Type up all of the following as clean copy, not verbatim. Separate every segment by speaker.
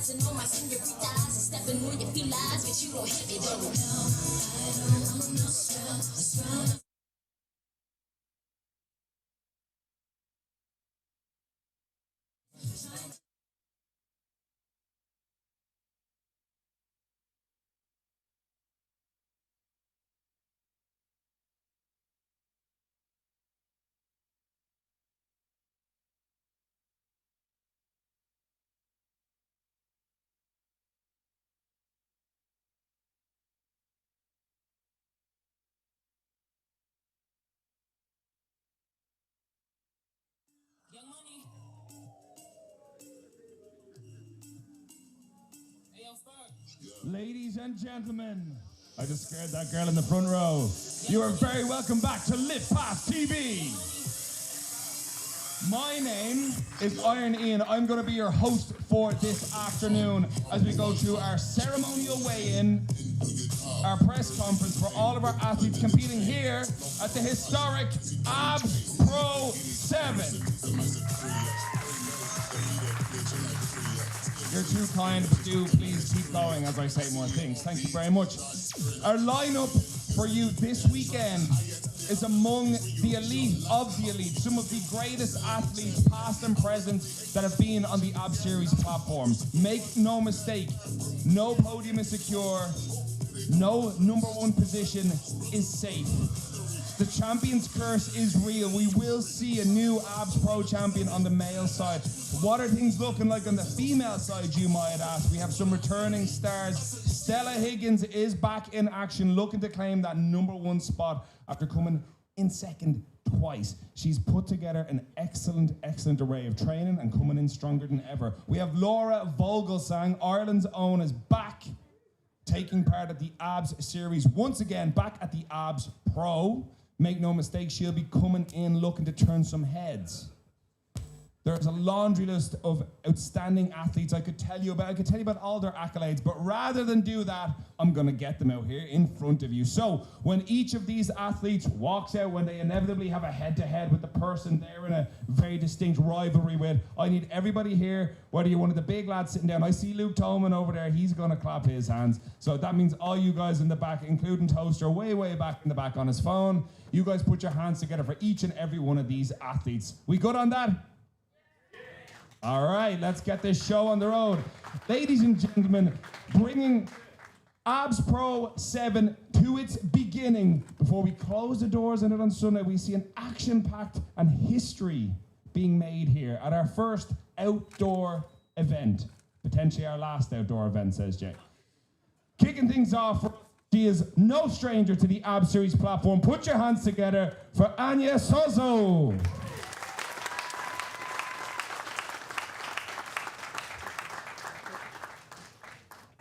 Speaker 1: Flexing on my senoritas, stepping on your felines, but you don't hit me though. Young Money. Hey, yo, Spur.
Speaker 2: Ladies and gentlemen, I just scared that girl in the front row. You are very welcome back to Lift Past TV. My name is Iron Ian. I'm going to be your host for this afternoon as we go through our ceremonial weigh-in, our press conference for all of our athletes competing here at the historic Abs Pro 7. You're too kind, but do please keep going as I say more things. Thank you very much. Our lineup for you this weekend is among the elite of the elite, some of the greatest athletes, past and present, that have been on the Abs Series platform. Make no mistake, no podium is secure, no #1 position is safe. The champion's curse is real. We will see a new Abs Pro champion on the male side. What are things looking like on the female side, you might ask? We have some returning stars. Stella Higgins is back in action, looking to claim that #1 spot after coming in second twice. She's put together an excellent array of training and coming in stronger than ever. We have Laura Vogelsang, Ireland's own, is back, taking part at the Abs Series once again, back at the Abs Pro. Make no mistake, she'll be coming in looking to turn some heads. There's a laundry list of outstanding athletes I could tell you about. I could tell you about all their accolades, but rather than do that, I'm gonna get them out here in front of you. So when each of these athletes walks out, when they inevitably have a head-to-head with the person they're in a very distinct rivalry with, I need everybody here, whether you're one of the big lads sitting down. I see Luke Tolman over there, he's gonna clap his hands. So that means all you guys in the back, including Toaster, way back in the back on his phone, you guys put your hands together for each and every one of these athletes. We good on that? All right, let's get this show on the road. Ladies and gentlemen, bringing Abs Pro 7 to its beginning. Before we close the doors on it on Sunday, we see an action-packed and history being made here at our first outdoor event. Potentially our last outdoor event, says Jay. Kicking things off, she is no stranger to the Abs Series platform. Put your hands together for Anya Sozo.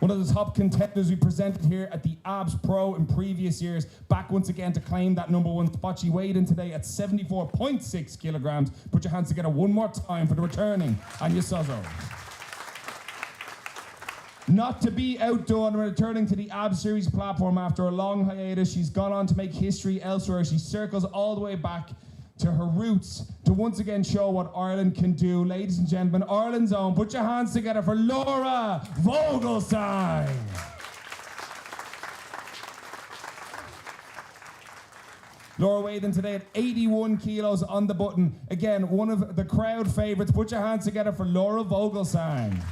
Speaker 2: One of the top contenders we presented here at the Abs Pro in previous years, back once again to claim that #1 spot. She weighed in today at 74.6 kilograms. Put your hands together one more time for the returning Anya Sozo. Not to be outdone, returning to the Abs Series platform after a long hiatus, she's gone on to make history elsewhere. She circles all the way back to her roots to once again show what Ireland can do. Ladies and gentlemen, Ireland's own, put your hands together for Laura Vogelsang. Laura weighed in today at 81 kilos on the button. Again, one of the crowd favorites. Put your hands together for Laura Vogelsang.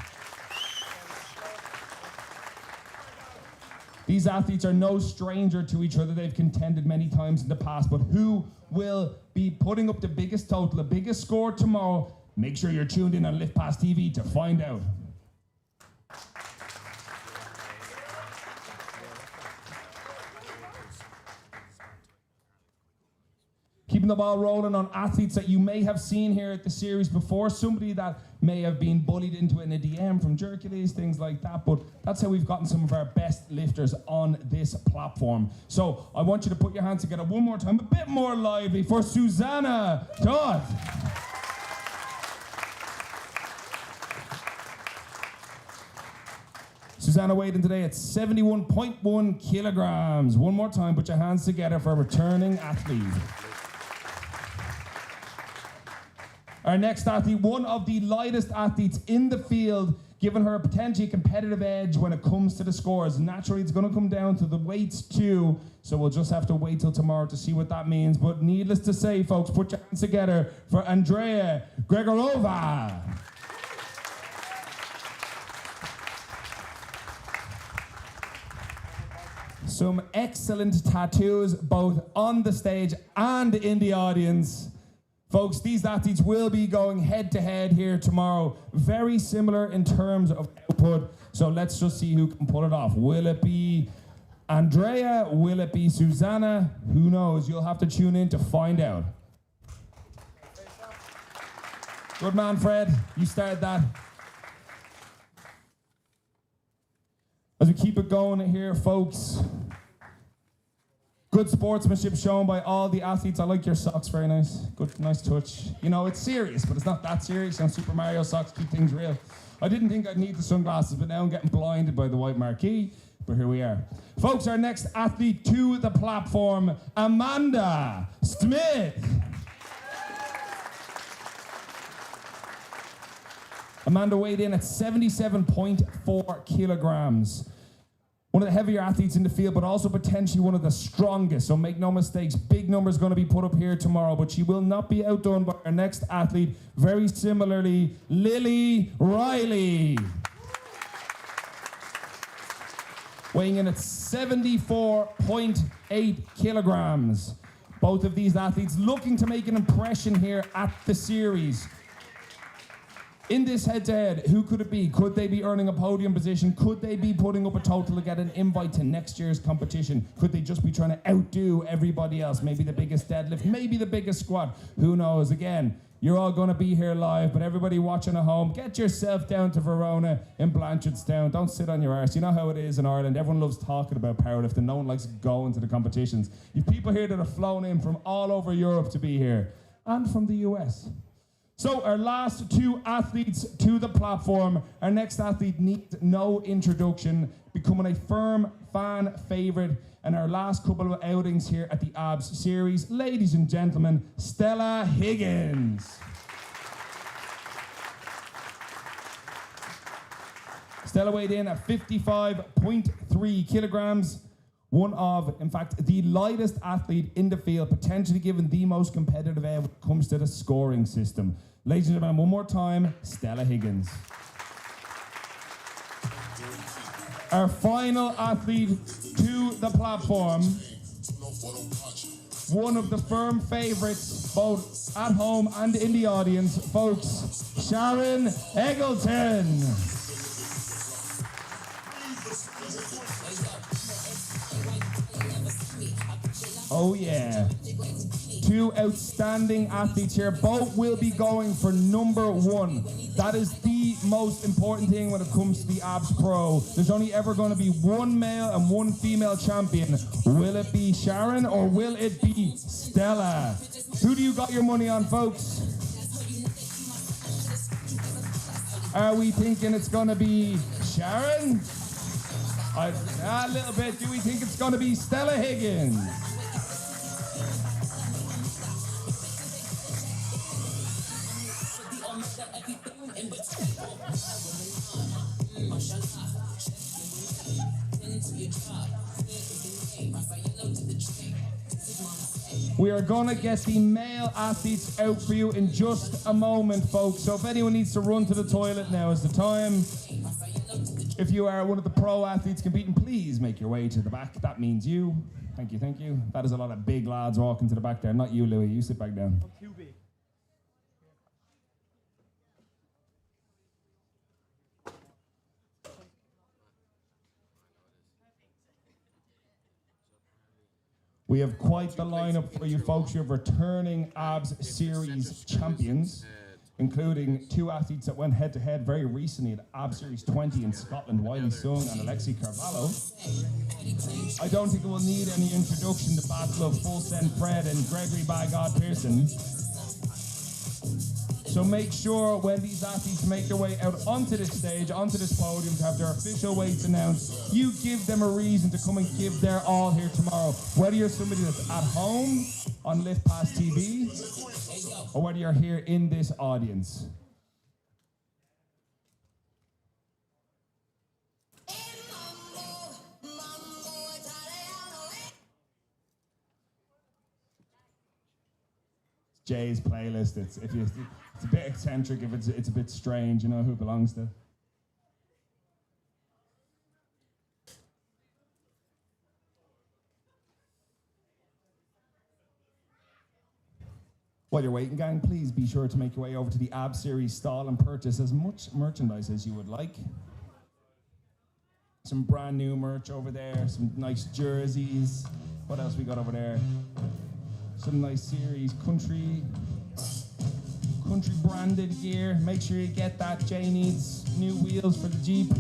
Speaker 2: These athletes are no stranger to each other. They've contended many times in the past, but who will be putting up the biggest total, the biggest score tomorrow? Make sure you're tuned in on Lift Past TV to find out. Keeping the ball rolling on athletes that you may have seen here at the series before, somebody that may have been bullied into it in a DM from Hercules, things like that, but that's how we've gotten some of our best lifters on this platform. So I want you to put your hands together one more time, a bit more lively, for Susanna Todd. Susanna weighed in today at 71.1 kilograms. One more time, put your hands together for a returning athlete. Our next athlete, one of the lightest athletes in the field, giving her a potentially competitive edge when it comes to the scores. Naturally, it's going to come down to the weights too, so we'll just have to wait till tomorrow to see what that means. But needless to say, folks, put your hands together for Andrea Gregorova. Some excellent tattoos both on the stage and in the audience. Folks, these athletes will be going head to head here tomorrow. Very similar in terms of output. So let's just see who can pull it off. Will it be Andrea? Will it be Susanna? Who knows? You'll have to tune in to find out. Good man, Fred. You started that. As we keep it going here, folks. Good sportsmanship shown by all the athletes. I like your socks, very nice. Good, nice touch. You know, it's serious, but it's not that serious. You know, Super Mario socks keep things real. I didn't think I'd need the sunglasses, but now I'm getting blinded by the white marquee. But here we are. Folks, our next athlete to the platform, Amanda Smith. Amanda weighed in at 77.4 kilograms. One of the heavier athletes in the field, but also potentially one of the strongest. So make no mistakes, big numbers going to be put up here tomorrow, but she will not be outdone by our next athlete. Very similarly, Lily Riley. Weighing in at 74.8 kilograms. Both of these athletes looking to make an impression here at the series. In this head-to-head, who could it be? Could they be earning a podium position? Could they be putting up a total to get an invite to next year's competition? Could they just be trying to outdo everybody else? Maybe the biggest deadlift, maybe the biggest squat. Who knows? Again, you're all going to be here live, but everybody watching at home, get yourself down to Verona in Blanchardstown. Don't sit on your arse. You know how it is in Ireland. Everyone loves talking about powerlifting. No one likes going to the competitions. You've people here that have flown in from all over Europe to be here, and from the US. So our last two athletes to the platform. Our next athlete needs no introduction, becoming a firm fan favorite, and our last couple of outings here at the ABS series. Ladies and gentlemen, Stella Higgins. Stella weighed in at 55.3 kilograms. One of, in fact, the lightest athlete in the field, potentially given the most competitive edge when it comes to the scoring system. Ladies and gentlemen, one more time, Stella Higgins. Our final athlete to the platform, one of the firm favorites, both at home and in the audience, folks, Sharon Eggleton. Oh yeah. Two outstanding athletes here. Both will be going for number one. That is the most important thing when it comes to the ABS Pro. There's only ever going to be one male and one female champion. Will it be Sharon or will it be Stella? Who do you got your money on, folks? Are we thinking it's going to be Sharon? A little bit. Do we think it's going to be Stella Higgins? We are going to get the male athletes out for you in just a moment, folks. So if anyone needs to run to the toilet, now is the time. If you are one of the pro athletes competing, please make your way to the back. That means you. Thank you, thank you. That is a lot of big lads walking to the back there. Not you, Louis. You sit back down.
Speaker 3: I'm too big.
Speaker 2: We have quite the lineup for you folks. You have returning ABS Series champions, including two athletes that went head-to-head very recently at ABS Series 20 in Scotland, Wiley Sung and Alexi Carvalho. I don't think it will need any introduction, the battle of Full Send Fred and Gregory by God Pearson. So make sure when these athletes make their way out onto this stage, onto this podium to have their official weights announced, you give them a reason to come and give their all here tomorrow. Whether you're somebody that's at home on Lift Pass TV, or whether you're here in this audience. Jay's playlist. It's a bit eccentric. If it's a bit strange, you know who it belongs to. While you're waiting, gang, please be sure to make your way over to the Ab Series stall and purchase as much merchandise as you would like. Some brand new merch over there, some nice jerseys. What else we got over there? Some nice series country branded gear. Make sure you get that. Jay needs new wheels for the Jeep.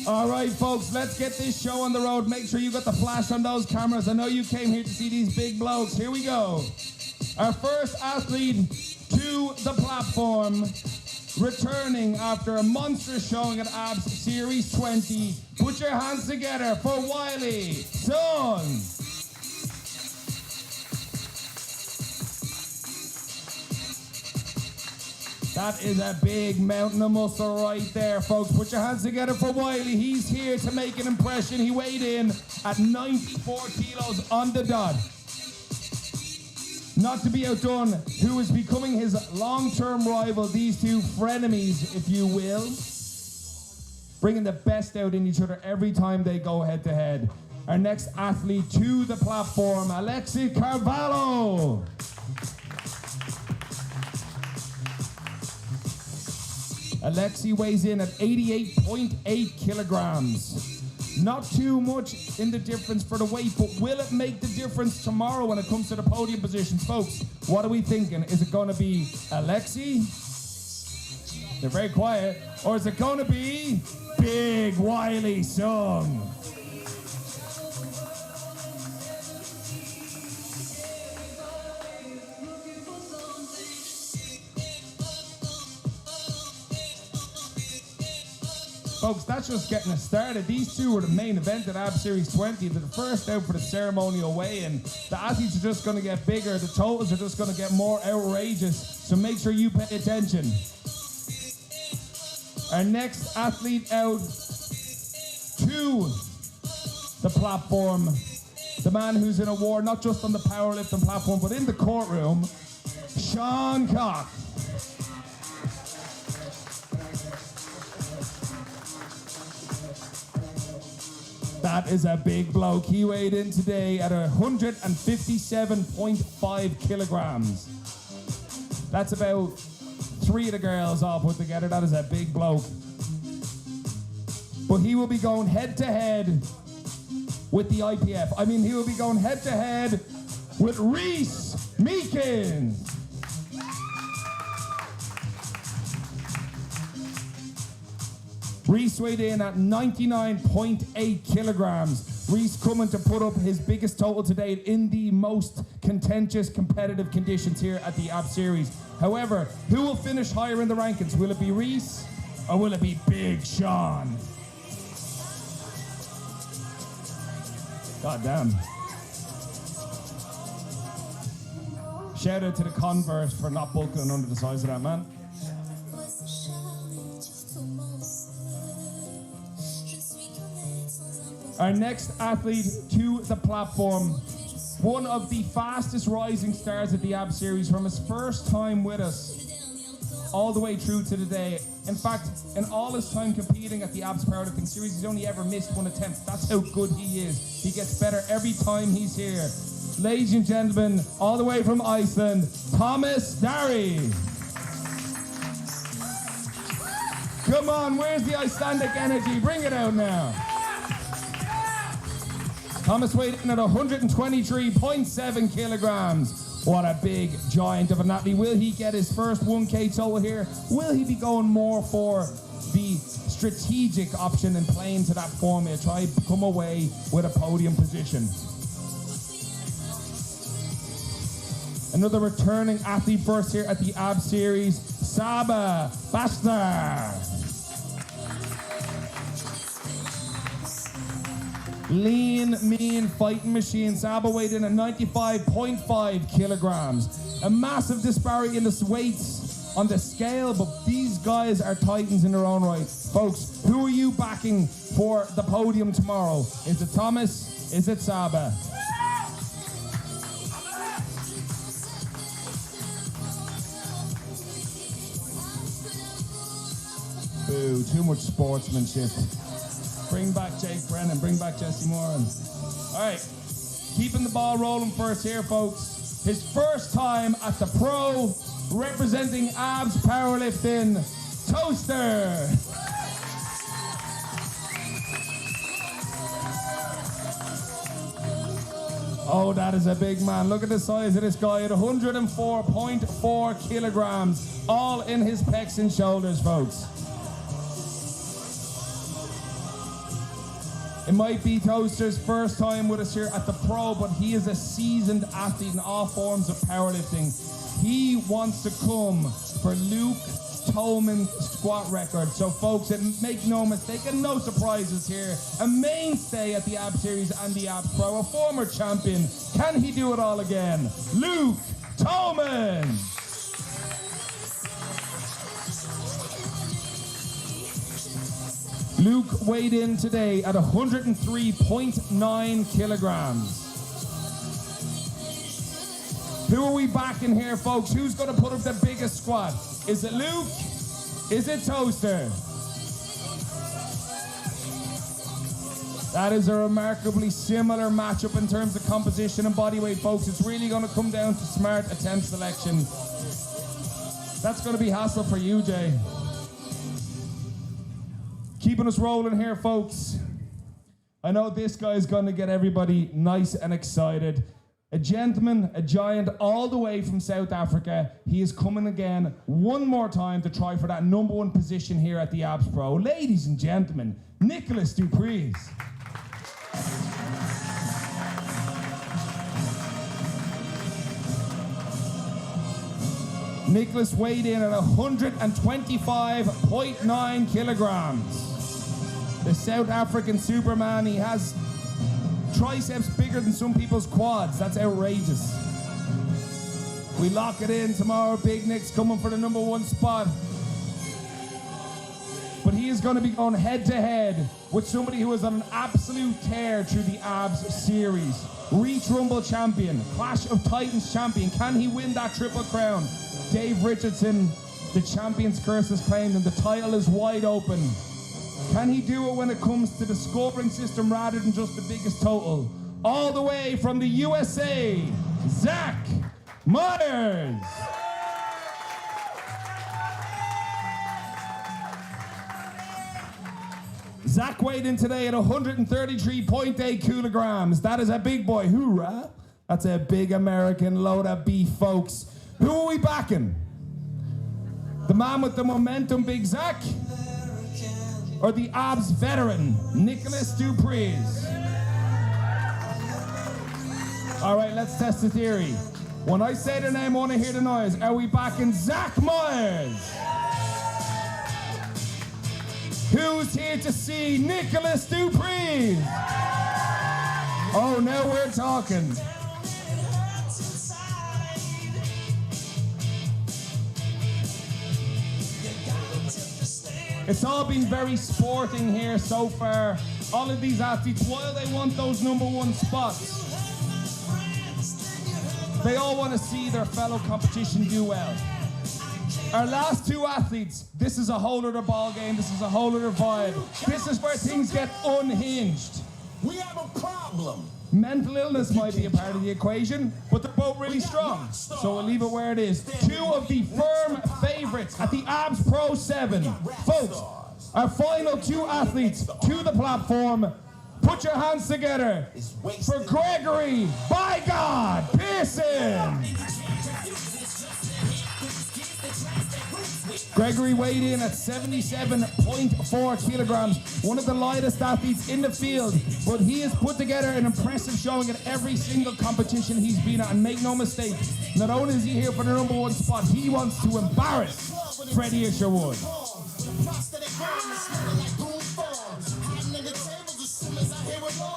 Speaker 2: All right, folks, let's get this show on the road. Make sure you got the flash on those cameras. I know you came here to see these big blokes. Here we go. Our first athlete to the platform, returning after a monstrous showing at Abs Series 20. Put your hands together for Wiley Son. That is a big mountain of muscle right there, folks. Put your hands together for Wiley. He's here to make an impression. He weighed in at 94 kilos on the dot. Not to be outdone, who is becoming his long-term rival, these two frenemies, if you will. Bringing the best out in each other every time they go head-to-head. Our next athlete to the platform, Alexi Carvalho. Alexi weighs in at 88.8 kilograms. Not too much in the difference for the weight, but will it make the difference tomorrow when it comes to the podium positions? Folks, what are we thinking? Is it going to be Alexi? They're very quiet. Or is it going to be Big Wiley Son? Folks, that's just getting us started. These two were the main event at Ab Series 20. They're the first out for the ceremonial weigh-in. The athletes are just going to get bigger. The totals are just going to get more outrageous. So make sure you pay attention. Our next athlete out to the platform, the man who's in a war not just on the powerlifting platform, but in the courtroom, Sean Cock. That is a big bloke. He weighed in today at 157.5 kilograms. That's about 3 of the girls all put together. That is a big bloke. But he will be going head-to-head with the IPF. I mean, he will be going head-to-head with Reese Meekins. Reese weighed in at 99.8 kilograms. Reese coming to put up his biggest total to date in the most contentious competitive conditions here at the Ab Series. However, who will finish higher in the rankings? Will it be Reese or will it be Big Sean? God damn. Shout out to the Converse for not bulking under the size of that man. Our next athlete to the platform, one of the fastest rising stars at the Ab Series from his first time with us all the way through to today. In fact, in all his time competing at the Abs Powerlifting Series, he's only ever missed one attempt. That's how good he is. He gets better every time he's here. Ladies and gentlemen, all the way from Iceland, Thomas Dari. Come on, where's the Icelandic energy? Bring it out now. Thomas weighed in at 123.7 kilograms. What a big giant of an athlete. Will he get his first 1K total here? Will he be going more for the strategic option and playing to that formula? Try to come away with a podium position. Another returning athlete first here at the Ab Series, Saba Basta. Lean, mean fighting machine. Saba weighed in at 95.5 kilograms. A massive disparity in the weights on the scale, but these guys are titans in their own right. Folks, who are you backing for the podium tomorrow? Is it Thomas? Is it Saba? Boo, too much sportsmanship. Bring back Jake Brennan, bring back Jesse Moran. All right, keeping the ball rolling first here, folks. His first time at the pro, representing Abs Powerlifting, Toaster. Oh, that is a big man. Look at the size of this guy at 104.4 kilograms, all in his pecs and shoulders, folks. It might be Toaster's first time with us here at the pro, but he is a seasoned athlete in all forms of powerlifting. He wants to come for Luke Tolman's squat record. So folks, make no mistake and no surprises here. A mainstay at the Ab Series and the Abs Pro, a former champion. Can he do it all again? Luke Tolman! Luke weighed in today at 103.9 kilograms. Who are we backing here, folks? Who's going to put up the biggest squat? Is it Luke? Is it Toaster? That is a remarkably similar matchup in terms of composition and body weight, folks. It's really going to come down to smart attempt selection. That's going to be hassle for you, Jay. Keeping us rolling here, folks. I know this guy's going to get everybody nice and excited. A gentleman, a giant, all the way from South Africa. He is coming again one more time to try for that #1 position here at the Abs Pro. Ladies and gentlemen, Nicholas Dupreez. Nicholas weighed in at 125.9 kilograms. The South African Superman, he has triceps bigger than some people's quads. That's outrageous. We lock it in tomorrow. Big Nick's coming for the #1 spot. But he is going to be going head to head with somebody who is on an absolute tear through the Abs Series. Reach Rumble champion, Clash of Titans champion. Can he win that triple crown? Dave Richardson, the champion's curse is claimed and the title is wide open. Can he do it when it comes to the scoring system rather than just the biggest total? All the way from the USA, Zach Myers. Zach weighed in today at 133.8 kilograms. That is a big boy. Hoorah. That's a big American load of beef, folks. Who are we backing? The man with the momentum, Big Zach? Or the Abs veteran, Nicholas Dupreez? All right, let's test the theory. When I say the name, I want to hear the noise. Are we backing Zach Myers? Who's here to see Nicholas Dupreez? Oh, now we're talking. It's all been very sporting here so far. All of these athletes, while they want those #1 spots, they all want to see their fellow competition do well. Our last two athletes, this is a whole other ball game. This is a whole other vibe. This is where things get unhinged.
Speaker 3: We have a problem.
Speaker 2: Mental illness might be a part of the equation, but they're both really strong. So we'll leave it where it is. Two of the firm favorites at the Abs Pro 7. Folks, our final two athletes to the platform. Put your hands together for Gregory, by God, Pearson. Gregory weighed in at 77.4 kilograms, one of the lightest athletes in the field, but he has put together an impressive showing at every single competition he's been at. And make no mistake, not only is he here for the #1 spot, he wants to embarrass Freddie Isherwood.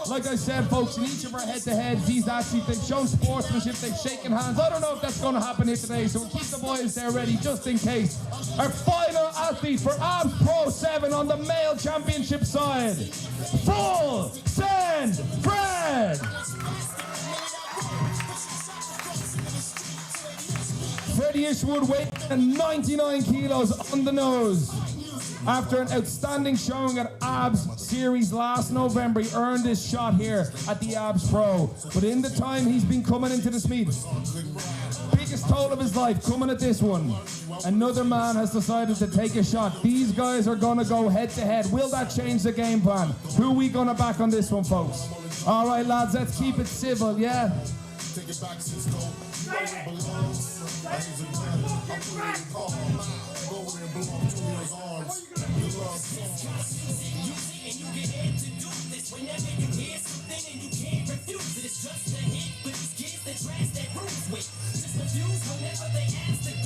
Speaker 2: Like I said, folks, in each of our head-to-heads, these athletes, they've shown sportsmanship, they've shaken hands. I don't know if that's going to happen here today, so we'll keep the boys there ready just in case. Our final athlete for Abs Pro 7 on the male championship side, Full Send Fred! Freddie Isherwood weighed 99 kilos on the nose. After an outstanding showing at Abs Series last November, he earned his shot here at the Abs Pro. But in the time he's been coming into this meet, biggest toll of his life coming at this one. Another man has decided to take a shot. These guys are going to go head to head. Will that change the game plan? Who are we going to back on this one, folks? All right, lads, let's keep it civil, yeah? Take it back, Cisco.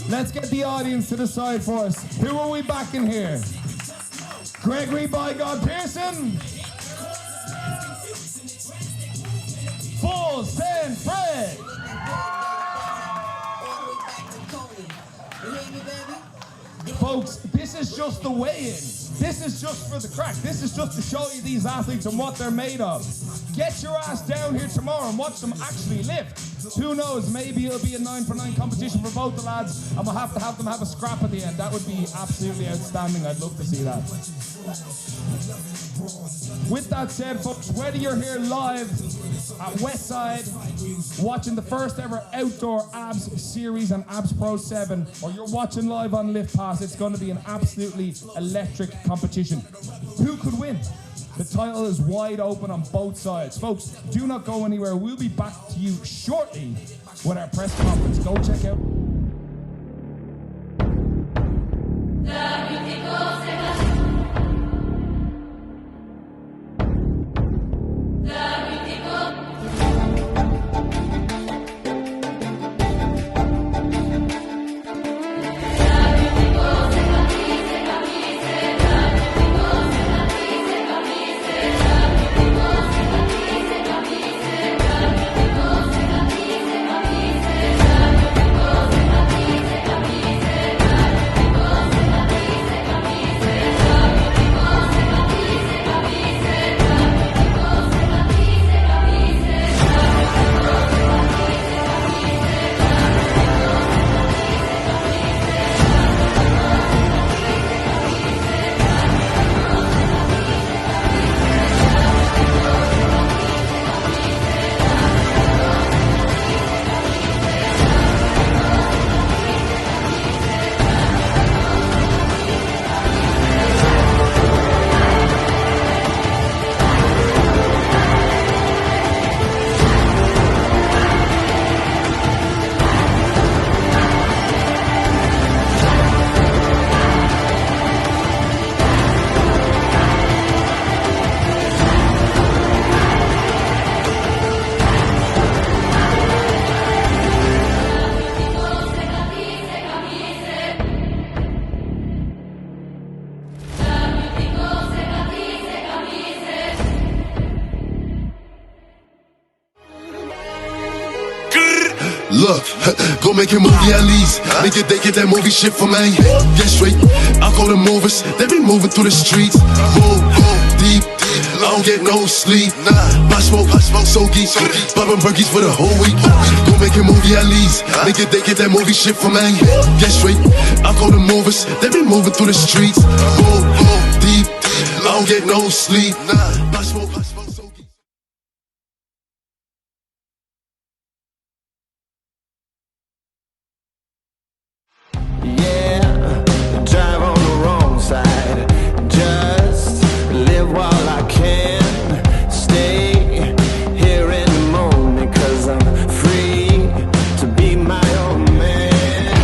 Speaker 2: Let's get the audience to decide for us. Who are we backing here? Gregory by God Pearson? Full Send Fred! Folks, this is just the weigh-in. This is just for the crack. This is just to show you these athletes and what they're made of. Get your ass down here tomorrow and watch them actually lift. Who knows, maybe it'll be a 9-for-9 competition for both the lads, and we'll have to have them have a scrap at the end. That would be absolutely outstanding. I'd love to see that. With that said, folks, whether you're here live at Westside, watching the first ever outdoor Abs Series and Abs Pro 7, or you're watching live on Lift Pass, it's going to be an absolutely electric competition. Who could win? The title is wide open on both sides. Folks, do not go anywhere. We'll be back to you shortly with our press conference. Go check out.
Speaker 4: Look, go make a movie at least. Nigga, they get that movie shit for me. Get straight, I call them movers. They been moving through the streets. Move, deep, I don't get no sleep. My smoke, so geek. Poppin' burgies for the whole week. Go make a movie at least. Nigga, they get that movie shit for me. Get straight, I call them movers. They been moving through the streets. Move, deep, I don't get no sleep. My smoke, so geek.
Speaker 5: Drive on the wrong side. Just live while I can. Stay here in the moment, 'cause I'm free to be my own man.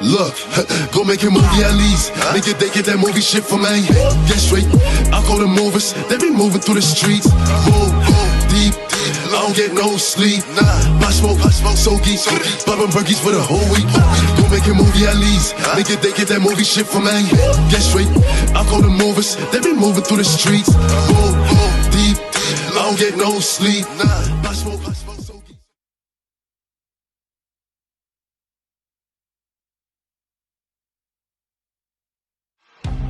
Speaker 4: Look, go make a movie at least. Nigga, they get that movie shit from me. Get straight, I call them movers. They be moving through the streets. Move, deep, I don't get no sleep. My smoke, so geek. Poppin' burgies for the whole week. Go make a movie at least. Nigga, they get that movie shit from me. Get straight, I call them movers. They be moving through the streets. Move, deep, I don't get no sleep. My smoke, so geek.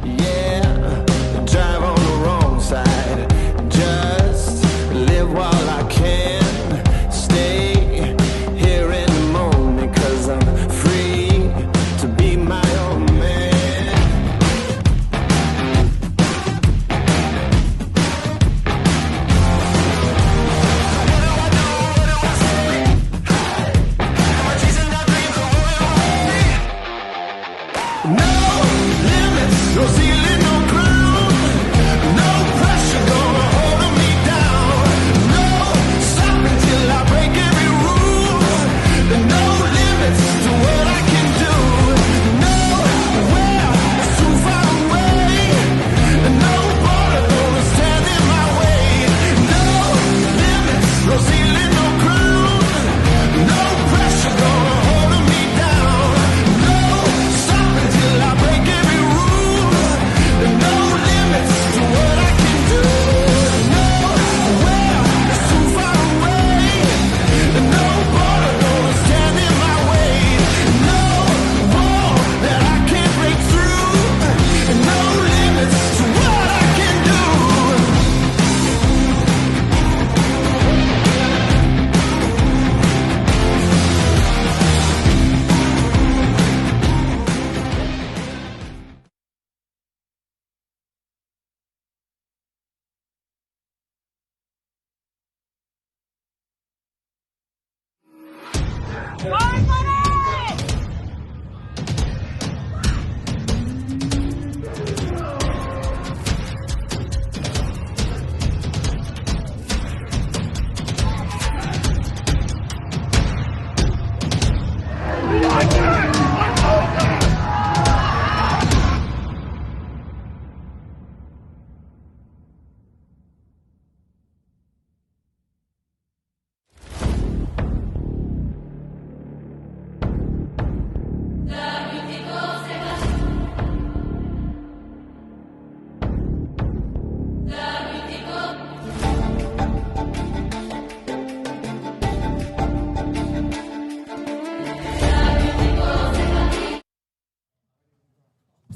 Speaker 5: Yeah, drive on the wrong side. Just live while I can. Stay here in the moment, 'cause I'm free to be my own man. No limits, no ceiling, no ground. No pressure gonna hold me down. No stopping till I break every rule. No limits to what I can do. Nowhere is too far away. No border gonna stand in my way. No limits, no ceiling, no ground. No pressure gonna hold me down. No stopping till I break every rule. No limits to what I can do. Nowhere is too far away. No border gonna stand in my way. No wall that I can't break through. No limits to what I can do.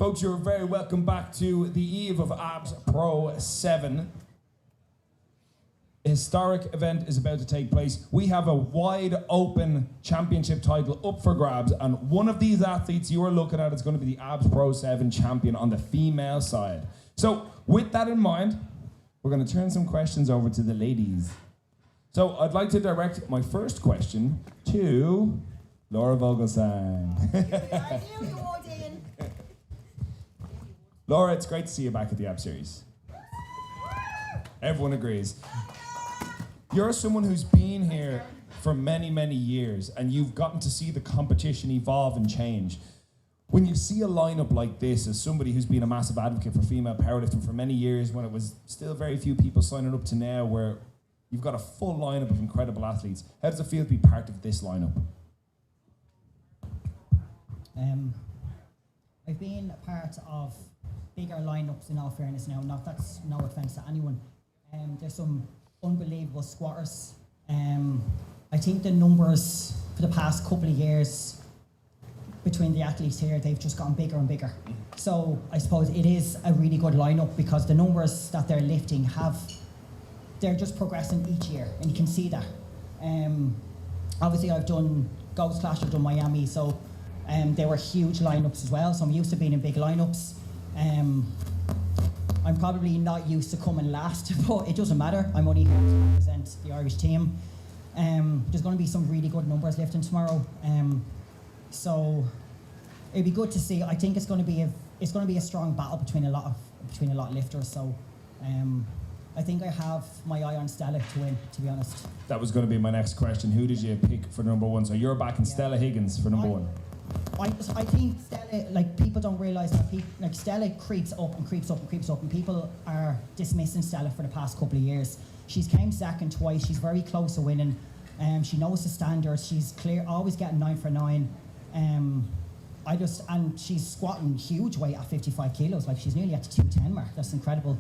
Speaker 2: Folks, you're very welcome back to the eve of Abs Pro 7. A historic event is about to take place. We have a wide open championship title up for grabs, and one of these athletes you are looking at is going to be the Abs Pro 7 champion on the female side. So with that in mind, we're going to turn some questions over to the ladies. So I'd like to direct my first question to Laura Vogelsang. Laura, it's great to see you back at the App Series. Everyone agrees. You're someone who's been here for many, many years, and you've gotten to see the competition evolve and change. When you see a lineup like this, as somebody who's been a massive advocate for female powerlifting for many years, when it was still very few people signing up to now, where you've got a full lineup of incredible athletes, how does it feel to be part of this lineup?
Speaker 6: I've been a part of bigger lineups, in all fairness now. That's no offence to anyone. There's some unbelievable squatters. I think the numbers for the past couple of years between the athletes here, they've just gotten bigger and bigger. So I suppose it is a really good lineup because the numbers that they're lifting they're just progressing each year, and you can see that. Obviously I've done Ghost Clash, I've done Miami, so they were huge lineups as well, so I'm used to being in big lineups. I'm probably not used to coming last, but it doesn't matter. I'm only here to represent the Irish team. There's going to be some really good numbers lifting tomorrow, so it'd be good to see. I think it's going to be a strong battle between a lot of lifters. So I think I have my eye on Stella to win, to be honest.
Speaker 2: That was going to be my next question. Who did you pick for number one? So you're backing Stella Higgins for number one.
Speaker 6: I think Stella, like, people don't realise that Stella creeps up and creeps up and creeps up, and people are dismissing Stella for the past couple of years. She's came second twice. She's very close to winning. She knows the standards. She's always getting 9 for 9. And she's squatting huge weight at 55 kilos. Like, she's nearly at the 210 mark. That's incredible.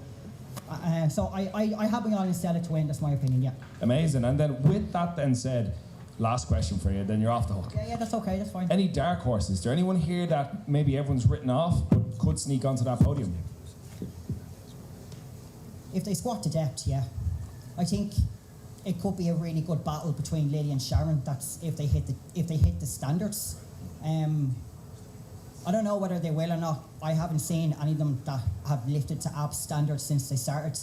Speaker 6: So I have my eye on Stella to win. That's my opinion. Yeah.
Speaker 2: Amazing. And then with that then said, last question for you, then you're off the hook.
Speaker 6: Yeah, that's okay, that's fine.
Speaker 2: Any dark horses? Is there anyone here that maybe everyone's written off but could sneak onto that podium?
Speaker 6: If they squat to depth, yeah. I think it could be a really good battle between Lily and Sharon. That's if they hit the standards. I don't know whether they will or not. I haven't seen any of them that have lifted to abs standards since they started.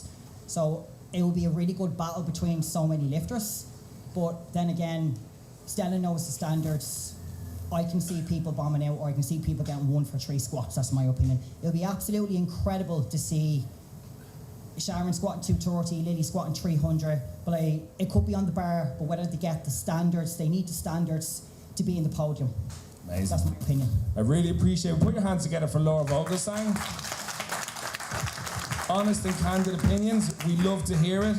Speaker 6: So it will be a really good battle between so many lifters. But then again, Stella knows the standards. I can see people bombing out, or I can see people getting 1 for 3 squats. That's my opinion. It'll be absolutely incredible to see Sharon squatting 230, Lily squatting 300. But it could be on the bar, but whether they get the standards, they need the standards to be in the podium.
Speaker 2: Amazing.
Speaker 6: That's my opinion.
Speaker 2: I really appreciate it. Put your hands together for Laura Vogelsang. Honest and candid opinions, we love to hear it.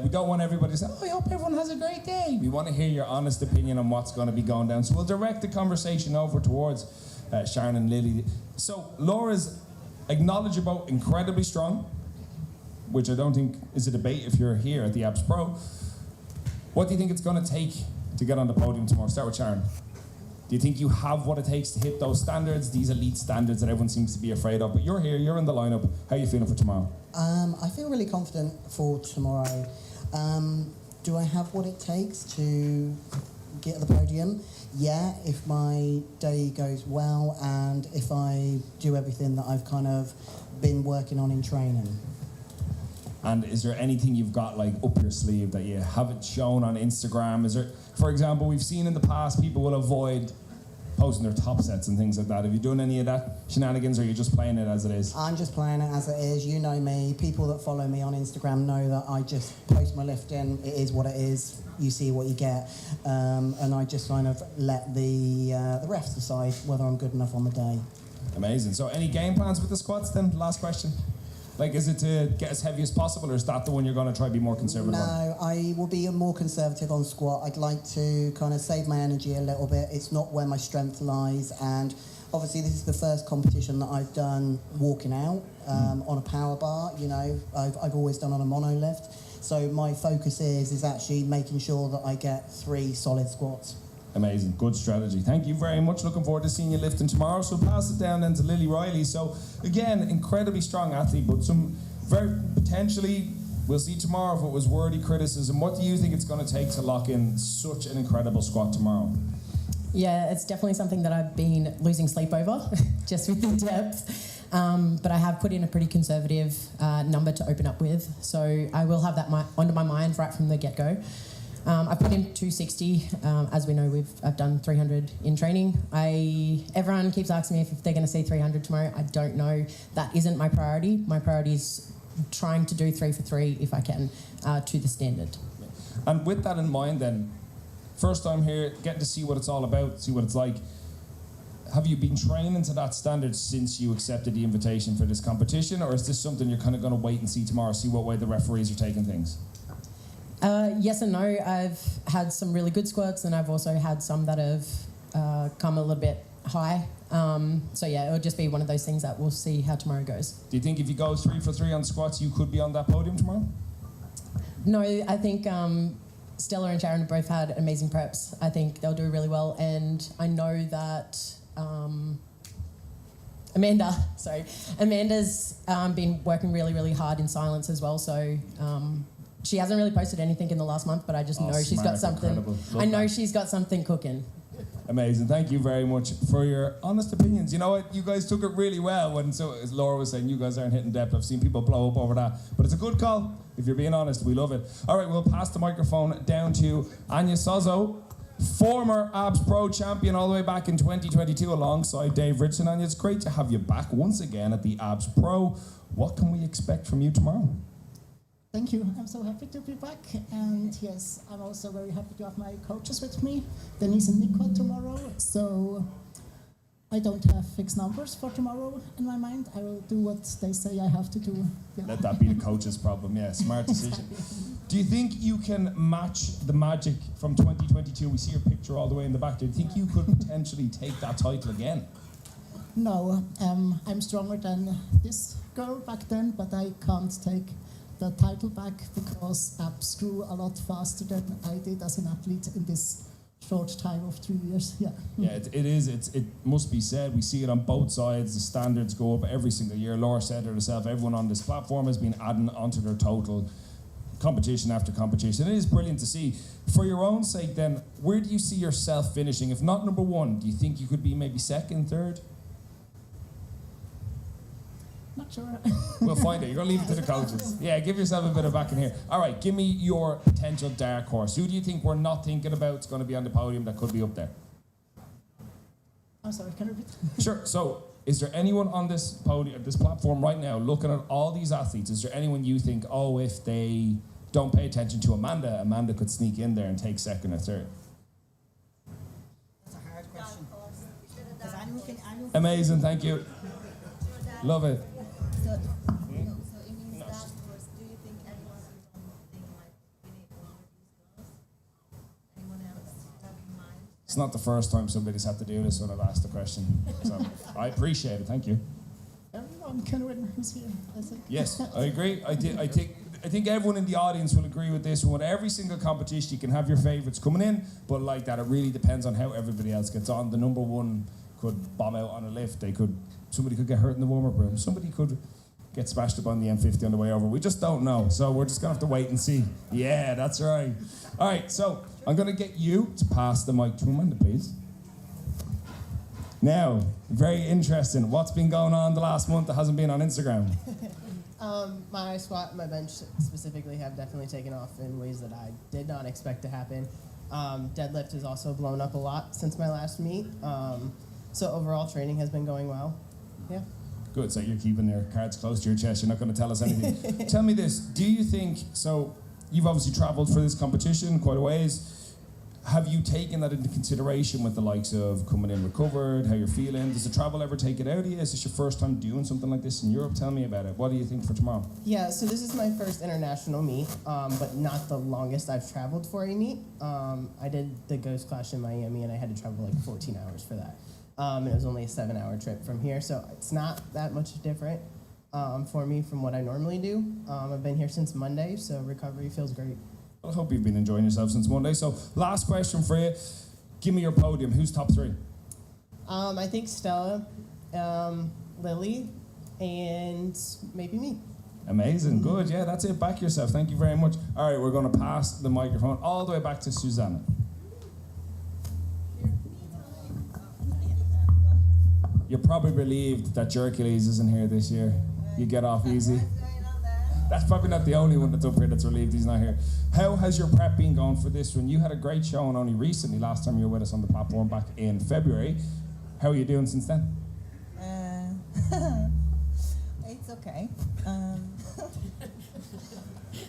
Speaker 2: We don't want everybody to say, oh, I hope everyone has a great day. We want to hear your honest opinion on what's going to be going down. So we'll direct the conversation over towards Sharon and Lily. So Laura's acknowledge about incredibly strong, which I don't think is a debate if you're here at the Abs Pro. What do you think it's going to take to get on the podium tomorrow? Start with Sharon. Do you think you have what it takes to hit those standards, these elite standards that everyone seems to be afraid of? But you're here, you're in the lineup. How are you feeling for tomorrow?
Speaker 7: I feel really confident for tomorrow. Do I have what it takes to get to the podium? Yeah, if my day goes well and if I do everything that I've kind of been working on in training.
Speaker 2: And is there anything you've got like up your sleeve that you haven't shown on Instagram? Is there, for example, we've seen in the past people will avoid posting their top sets and things like that. Have you done any of that shenanigans, or are you just playing it as it is?
Speaker 7: I'm just playing it as it is. You know me. People that follow me on Instagram know that I just post my lifting. It is what it is. You see what you get. And I just kind of let the refs decide whether I'm good enough on the day.
Speaker 2: Amazing. So any game plans with the squats then? Last question. Like, is it to get as heavy as possible, or is that the one you're going to try to be more conservative on?
Speaker 7: No, I will be more conservative on squat. I'd like to kind of save my energy a little bit. It's not where my strength lies, and obviously this is the first competition that I've done walking out on a power bar. You know, I've always done on a monolift. So my focus is actually making sure that I get 3 solid squats.
Speaker 2: Amazing, good strategy. Thank you very much. Looking forward to seeing you lifting tomorrow. So pass it down then to Lily Riley. So again, incredibly strong athlete, but some very potentially, we'll see tomorrow if it was worthy criticism. What do you think it's going to take to lock in such an incredible squat tomorrow?
Speaker 8: Yeah, it's definitely something that I've been losing sleep over, just with the depth. But I have put in a pretty conservative number to open up with. So I will have that onto my mind right from the get-go. I put in 260. As we know, I've done 300 in training. Everyone keeps asking me if they're going to see 300 tomorrow. I don't know. That isn't my priority. My priority is trying to do 3 for 3 if I can to the standard.
Speaker 2: And with that in mind then, first time here, getting to see what it's all about, see what it's like. Have you been training to that standard since you accepted the invitation for this competition, or is this something you're kind of going to wait and see tomorrow, see what way the referees are taking things?
Speaker 8: Yes and no. I've had some really good squats, and I've also had some that have come a little bit high. So yeah, it'll just be one of those things that we'll see how tomorrow goes.
Speaker 2: Do you think if you go 3 for 3 on squats, you could be on that podium tomorrow?
Speaker 8: No, I think Stella and Sharon have both had amazing preps. I think they'll do really well, and I know that Amanda's been working really, really hard in silence as well. So she hasn't really posted anything in the last month, but I just know she's got something. I know she's got something cooking.
Speaker 2: Amazing. Thank you very much for your honest opinions. You know what? You guys took it really well when, so as Laura was saying, you guys aren't hitting depth. I've seen people blow up over that. But it's a good call. If you're being honest, we love it. All right, we'll pass the microphone down to Anya Sozzo, former ABS Pro champion all the way back in 2022 alongside Dave Richardson. Anya, it's great to have you back once again at the ABS Pro. What can we expect from you tomorrow?
Speaker 9: Thank you. I'm so happy to be back. And yes, I'm also very happy to have my coaches with me, Denise and Nico, tomorrow. So I don't have fixed numbers for tomorrow in my mind. I will do what they say I have to do. Yeah.
Speaker 2: Let that be the coach's problem. Yeah, smart decision. Do you think you can match the magic from 2022? We see your picture all the way in the back. Do you think you could potentially take that title again?
Speaker 9: No, I'm stronger than this girl back then, but I can't take the title back because abs grew a lot faster than I did as an athlete in this short time of 3 years. Yeah.
Speaker 2: Yeah, it is. It must be said. We see it on both sides. The standards go up every single year. Laura said it herself. Everyone on this platform has been adding onto their total, competition after competition. It is brilliant to see. For your own sake, then, where do you see yourself finishing? If not number one, do you think you could be maybe second, third?
Speaker 9: Not sure.
Speaker 2: We'll find it. You're going to leave it to the coaches. Yeah, give yourself a bit of back in here. All right, give me your potential dark horse. Who do you think we're not thinking about is going to be on the podium that could be up there?
Speaker 9: I'm sorry, can you repeat?
Speaker 2: Sure. So, is there anyone on this podium, this platform right now, looking at all these athletes, is there anyone you think, oh, if they don't pay attention to Amanda could sneak in there and take second or third?
Speaker 6: That's a hard question. Does anyone think anyone?
Speaker 2: Amazing, thank you. Love it.
Speaker 10: So it means that, of course, do you think anyone you don't think might win it over these girls? Anyone else have in mind?
Speaker 2: It's not the first time somebody's had to do this when I've asked the question. So I appreciate it, thank you.
Speaker 9: Everyone can win who's here, I think.
Speaker 2: Yes, I agree. I think everyone in the audience will agree with this. With every single competition, you can have your favourites coming in, but like that, it really depends on how everybody else gets on. The number one could bomb out on a lift. Somebody could get hurt in the warm-up room. Somebody could get smashed up on the M50 on the way over. We just don't know. So we're just going to have to wait and see. Yeah, that's right. All right, so I'm going to get you to pass the mic to Amanda, please. Now, very interesting. What's been going on the last month that hasn't been on Instagram?
Speaker 11: My squat and my bench specifically have definitely taken off in ways that I did not expect to happen. Deadlift has also blown up a lot since my last meet. So overall training has been going well. Yeah.
Speaker 2: Good, so you're keeping your cards close to your chest. You're not going to tell us anything. Tell me this, do you think, so you've obviously travelled for this competition quite a ways. Have you taken that into consideration with the likes of coming in recovered, how you're feeling? Does the travel ever take it out of you? Is this your first time doing something like this in Europe? Tell me about it. What do you think for tomorrow?
Speaker 11: Yeah, so this is my first international meet, but not the longest I've traveled for a meet. I did the Ghost Clash in Miami, and I had to travel like 14 hours for that. And it was only a 7-hour trip from here, so it's not that much different for me from what I normally do. I've been here since Monday, so recovery feels great.
Speaker 2: I hope you've been enjoying yourself since Monday. So last question for you. Give me your podium. Who's top three?
Speaker 11: I think Stella, Lily, and maybe me.
Speaker 2: Amazing, good. Yeah, that's it. Back yourself. Thank you very much. All right, we're going to pass the microphone all the way back to Susanna. You're probably relieved that Hercules isn't here this year. You get off easy. That's probably not the only one that's up here that's relieved he's not here. How has your prep been going for this one? You had a great showing only recently, last time you were with us on the platform back in February. How are you doing since then?
Speaker 10: It's okay.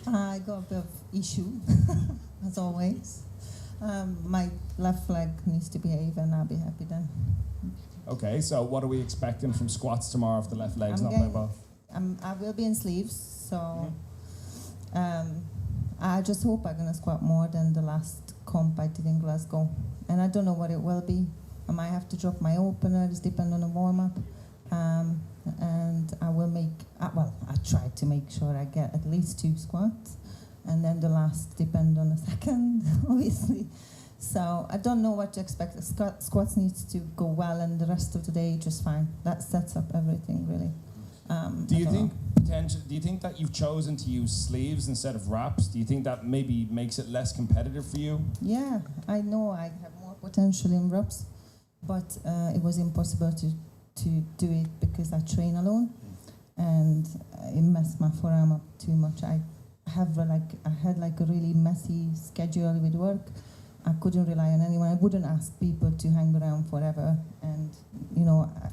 Speaker 10: I got a bit of issue, as always. My left leg needs to behave, and I'll be happy then.
Speaker 2: Okay, so what are we expecting from squats tomorrow if the left leg's not playing ball?
Speaker 10: I will be in sleeves, so I just hope I'm gonna squat more than the last comp I did in Glasgow. And I don't know what it will be. I might have to drop my opener, it's depending on the warm-up. And I will I try to make sure I get at least 2 squats. And then the last depend on the second, obviously. So I don't know what to expect. The squats needs to go well, and the rest of the day just fine. That sets up everything, really.
Speaker 2: Do you think that you've chosen to use sleeves instead of wraps? Do you think that maybe makes it less competitive for you?
Speaker 10: Yeah, I know I have more potential in wraps, but it was impossible to do it because I train alone, and it messed my forearm up too much. I had a really messy schedule with work. I couldn't rely on anyone. I wouldn't ask people to hang around forever, and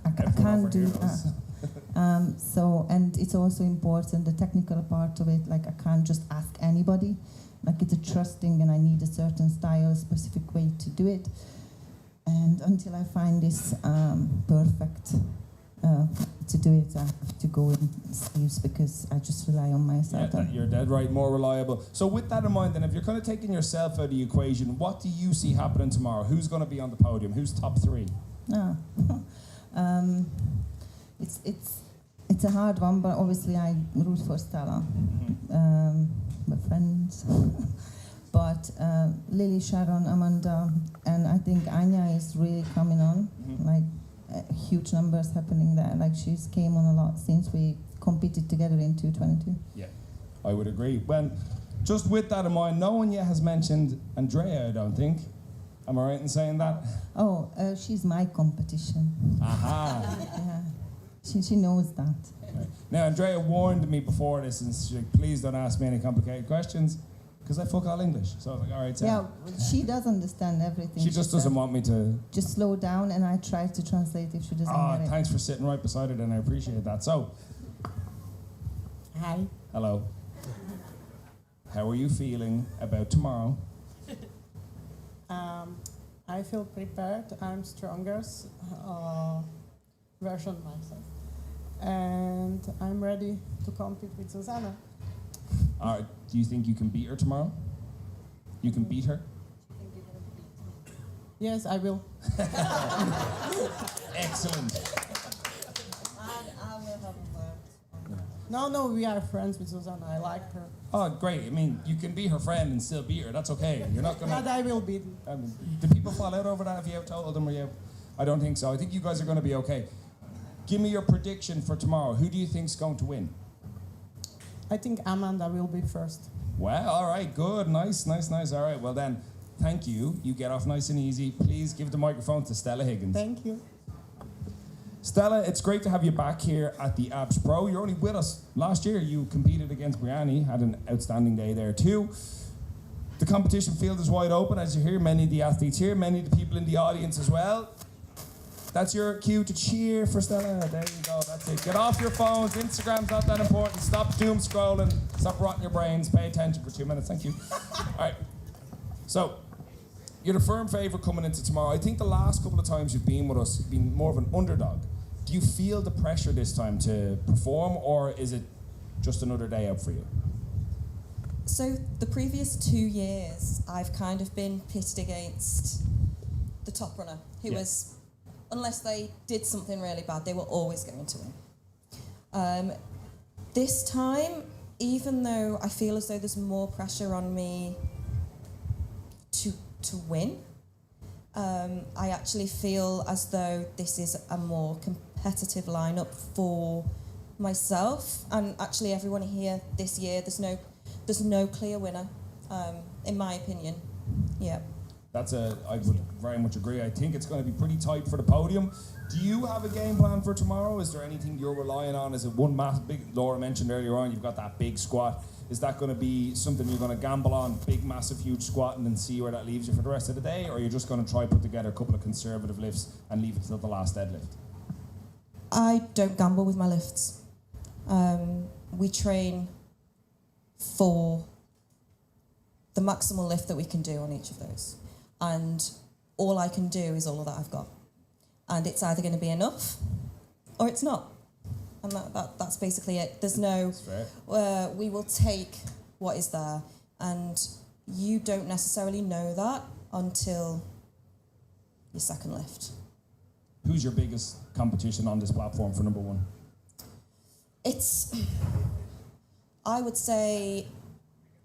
Speaker 10: I can't do that. And it's also important, the technical part of it, like I can't just ask anybody. Like it's a trust thing, and I need a certain style, a specific way to do it. And until I find this perfect to do it, I have to go in sleeves because I just rely on myself.
Speaker 2: Yeah, you're dead right, more reliable. So with that in mind, then, if you're kind of taking yourself out of the equation, what do you see happening tomorrow? Who's going to be on the podium? Who's top 3?
Speaker 10: It's a hard one, but obviously I root for Stella, my friends. But Lily, Sharon, Amanda, and I think Anya is really coming on. Like huge numbers happening there. Like she's came on a lot since we competed together in 222.
Speaker 2: Yeah, I would agree. Well, just with that in mind, no one yet has mentioned Andrea, I don't think. Am I right in saying that?
Speaker 10: Oh, she's my competition.
Speaker 2: Aha.
Speaker 10: Yeah, she knows that.
Speaker 2: Right. Now, Andrea warned me before this, and she's like, please don't ask me any complicated questions, because I fuck all English. So I was like, all right, Sam.
Speaker 10: Yeah, she does understand everything.
Speaker 2: She just doesn't want me to...
Speaker 10: Just slow down, and I try to translate if she doesn't get it.
Speaker 2: Thanks for sitting right beside her, then. I appreciate that. So...
Speaker 9: Hi.
Speaker 2: Hello. How are you feeling about tomorrow?
Speaker 9: I feel prepared. I'm strongest version of myself. And I'm ready to compete with Susanna.
Speaker 2: Do you think you can beat her tomorrow? You can beat her?
Speaker 9: Yes, I will.
Speaker 2: Excellent.
Speaker 10: I will have a word.
Speaker 9: No, we are friends with Susanna. I like her.
Speaker 2: Oh, great. I mean, you can be her friend and still beat her. That's okay. You're not going to...
Speaker 9: But I will beat.
Speaker 2: Do people fall out over that if you have told them or you have... I don't think so. I think you guys are going to be okay. Give me your prediction for tomorrow. Who do you think's going to win?
Speaker 9: I think Amanda will be first.
Speaker 2: Well, all right, good. Nice. All right, well then, thank you. You get off nice and easy. Please give the microphone to Stella Higgins.
Speaker 9: Thank you.
Speaker 2: Stella, it's great to have you back here at the Abs Pro. You're only with us. Last year, you competed against Brianni, had an outstanding day there too. The competition field is wide open, as you hear. Many of the athletes here, many of the people in the audience as well. That's your cue to cheer for Stella. There you go, that's it. Get off your phones. Instagram's not that important. Stop doom scrolling. Stop rotting your brains. Pay attention for 2 minutes. Thank you. All right. So, you're the firm favourite coming into tomorrow. I think the last couple of times you've been with us, you've been more of an underdog. Do you feel the pressure this time to perform, or is it just another day out for you?
Speaker 12: So the previous 2 years, I've kind of been pitted against the top runner, who was, unless they did something really bad, they were always going to win. This time, even though I feel as though there's more pressure on me to win, I actually feel as though this is a more competitive lineup for myself and actually everyone here this year. There's no clear winner, in my opinion. Yeah.
Speaker 2: I would very much agree. I think it's going to be pretty tight for the podium. Do you have a game plan for tomorrow? Is there anything you're relying on? Is it one massive, big, Laura mentioned earlier on, you've got that big squat. Is that going to be something you're going to gamble on, big, massive, huge squat, and then see where that leaves you for the rest of the day? Or are you just going to try put together a couple of conservative lifts and leave it till the last deadlift?
Speaker 12: I don't gamble with my lifts. We train for the maximal lift that we can do on each of those. And all I can do is all of that I've got. And it's either going to be enough or it's not. And that's basically it. There's no, we will take what is there. And you don't necessarily know that until your second lift.
Speaker 2: Who's your biggest competition on this platform for number one?
Speaker 12: I would say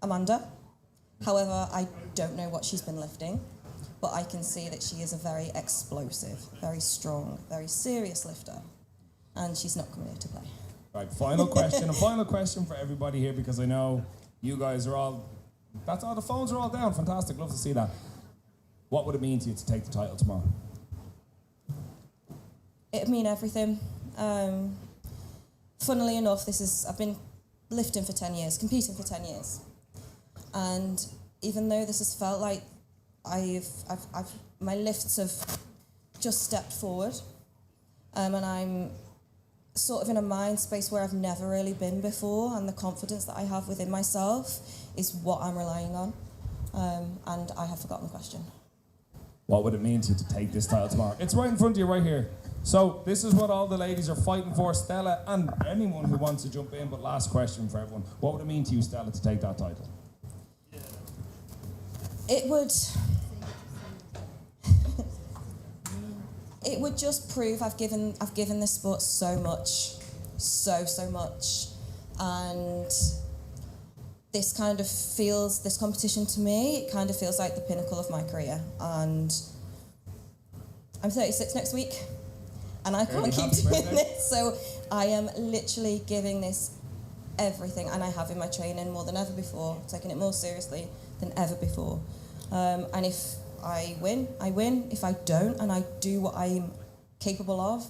Speaker 12: Amanda. However, I don't know what she's been lifting, but I can see that she is a very explosive, very strong, very serious lifter, and she's not coming here to play.
Speaker 2: Right, final question. A final question for everybody here, because I know you guys are all, that's all, the phones are all down. Fantastic, love to see that. What would it mean to you to take the title tomorrow?
Speaker 12: It'd mean everything. Funnily enough, I've been lifting for 10 years, competing for 10 years. And even though this has felt like my lifts have just stepped forward, and I'm sort of in a mind space where I've never really been before, and the confidence that I have within myself is what I'm relying on. And I have forgotten the question.
Speaker 2: What would it mean to you to take this title tomorrow? It's right in front of you, right here. So this is what all the ladies are fighting for. Stella, and anyone who wants to jump in, but last question for everyone. What would it mean to you, Stella, to take that title?
Speaker 12: It would just prove I've given this sport so much, so much, and this competition to me, it kind of feels like the pinnacle of my career. And I'm 36 next week, and I can't keep doing this, so I am literally giving this everything, and I have in my training more than ever before, taking it more seriously than ever before. And if I win, I win. If I don't, and I do what I'm capable of,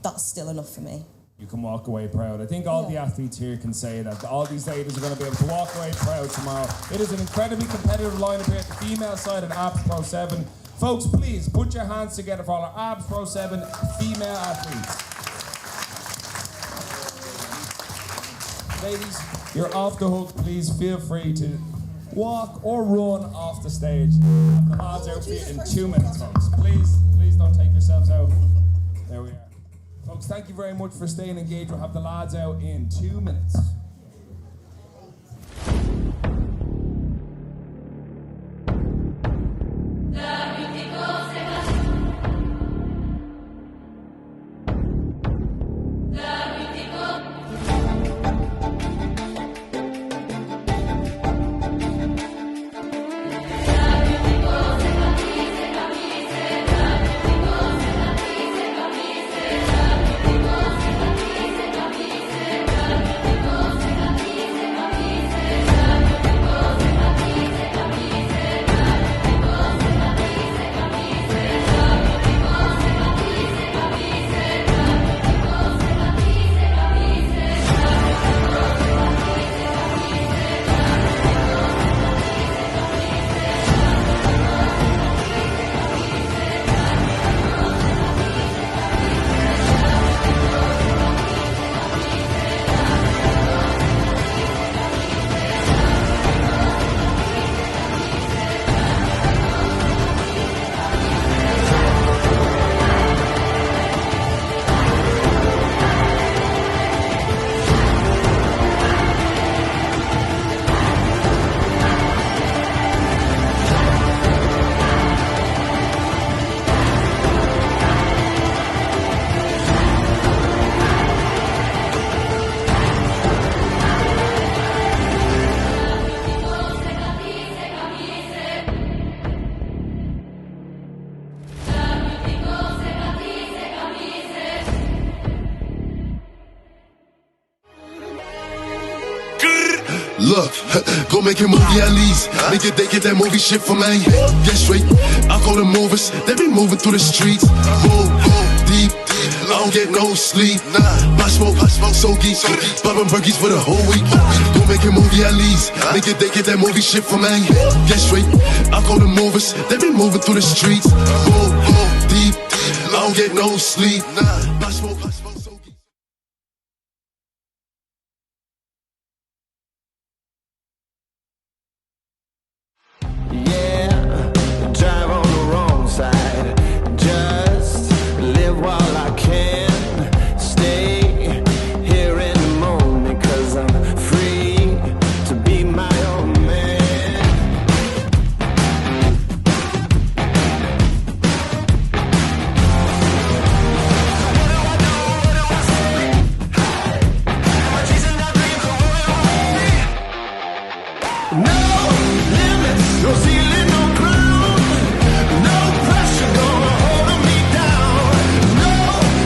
Speaker 12: that's still enough for me.
Speaker 2: You can walk away proud. I think all the athletes here can say that. All these ladies are going to be able to walk away proud tomorrow. It is an incredibly competitive lineup here at the female side of Abs Pro 7. Folks, please put your hands together for all our Abs Pro 7 female athletes. Ladies, you're off the hook. Please feel free to walk or run off the stage. Have the lads out for you in 2 minutes, folks. Please don't take yourselves out. There we are. Folks, thank you very much for staying engaged. We'll have the lads out in 2 minutes.
Speaker 4: Go make a movie at least. Nigga, they get that movie shit from me. Get straight, I call them movers. They be moving through the streets. Move, deep. I don't get no sleep. My smoke, so geek. Poppin' burgies for the whole week. Go make a movie at least. Nigga, they get that movie shit from me. Get straight, I call them movers. They be moving through the streets. Move, deep. I don't get no sleep. My smoke, so geek.
Speaker 5: Yeah, drive on the wrong side. Just live while I can. Stay here in the moment, 'cause I'm free to be my own man. No limits, no ceiling, no ground. No pressure gonna hold me down. No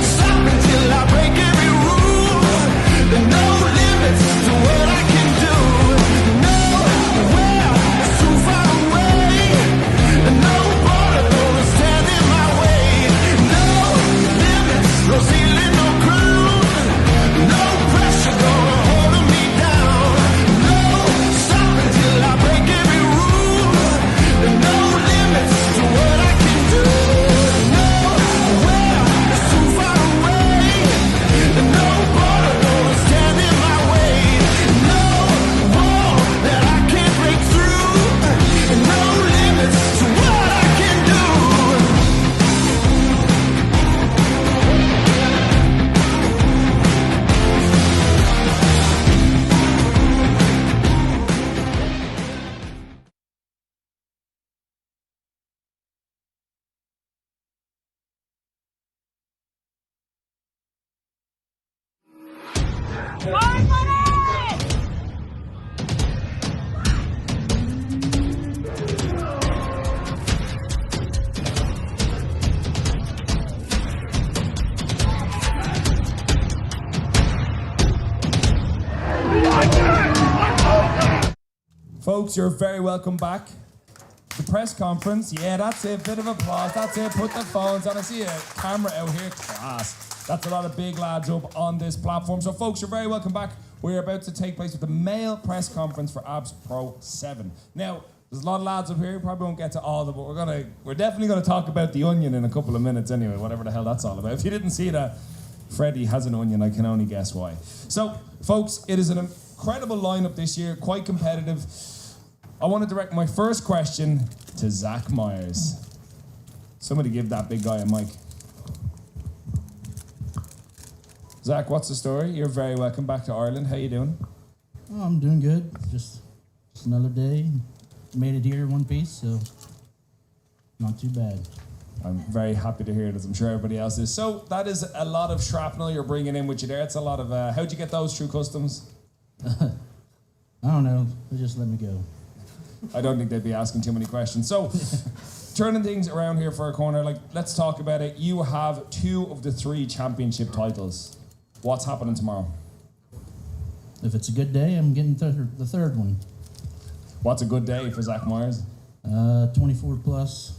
Speaker 5: stopping till I break every rule. No limits to what I can do. Nowhere is too far away. No border gonna stand in my way. No limits, no ceiling, no ground. No pressure gonna hold me down. No stopping till I break every rule. No limits to what I can do. Nowhere is too far away. No border gonna stand in my way. No wall that I can't break through. No limits to what I can do.
Speaker 2: Folks, you're very welcome back. The press conference, yeah, that's it. Bit of applause, that's it. Put the phones on. I see a camera out here. Class. That's a lot of big lads up on this platform. So, folks, you're very welcome back. We're about to take place with the male press conference for Abs Pro 7. Now, there's a lot of lads up here. We probably won't get to all of them, but we're definitely gonna talk about the onion in a couple of minutes anyway, whatever the hell that's all about. If you didn't see that, Freddie has an onion. I can only guess why. So, folks, it is an incredible lineup this year, quite competitive. I want to direct my first question to Zach Myers. Somebody give that big guy a mic. Zach, what's the story? You're very welcome back to Ireland. How you doing?
Speaker 13: Oh, I'm doing good. Just another day. Made it here in one piece, so not too bad.
Speaker 2: I'm very happy to hear it, as I'm sure everybody else is. So that is a lot of shrapnel you're bringing in with you there. It's a lot of... how'd you get those through customs?
Speaker 13: I don't know. They just let me go.
Speaker 2: I don't think they'd be asking too many questions. So, turning things around here for a corner, let's talk about it. You have 2 of the 3 championship titles. What's happening tomorrow?
Speaker 13: If it's a good day, I'm getting the third one.
Speaker 2: What's a good day for Zach Myers?
Speaker 13: 24 plus.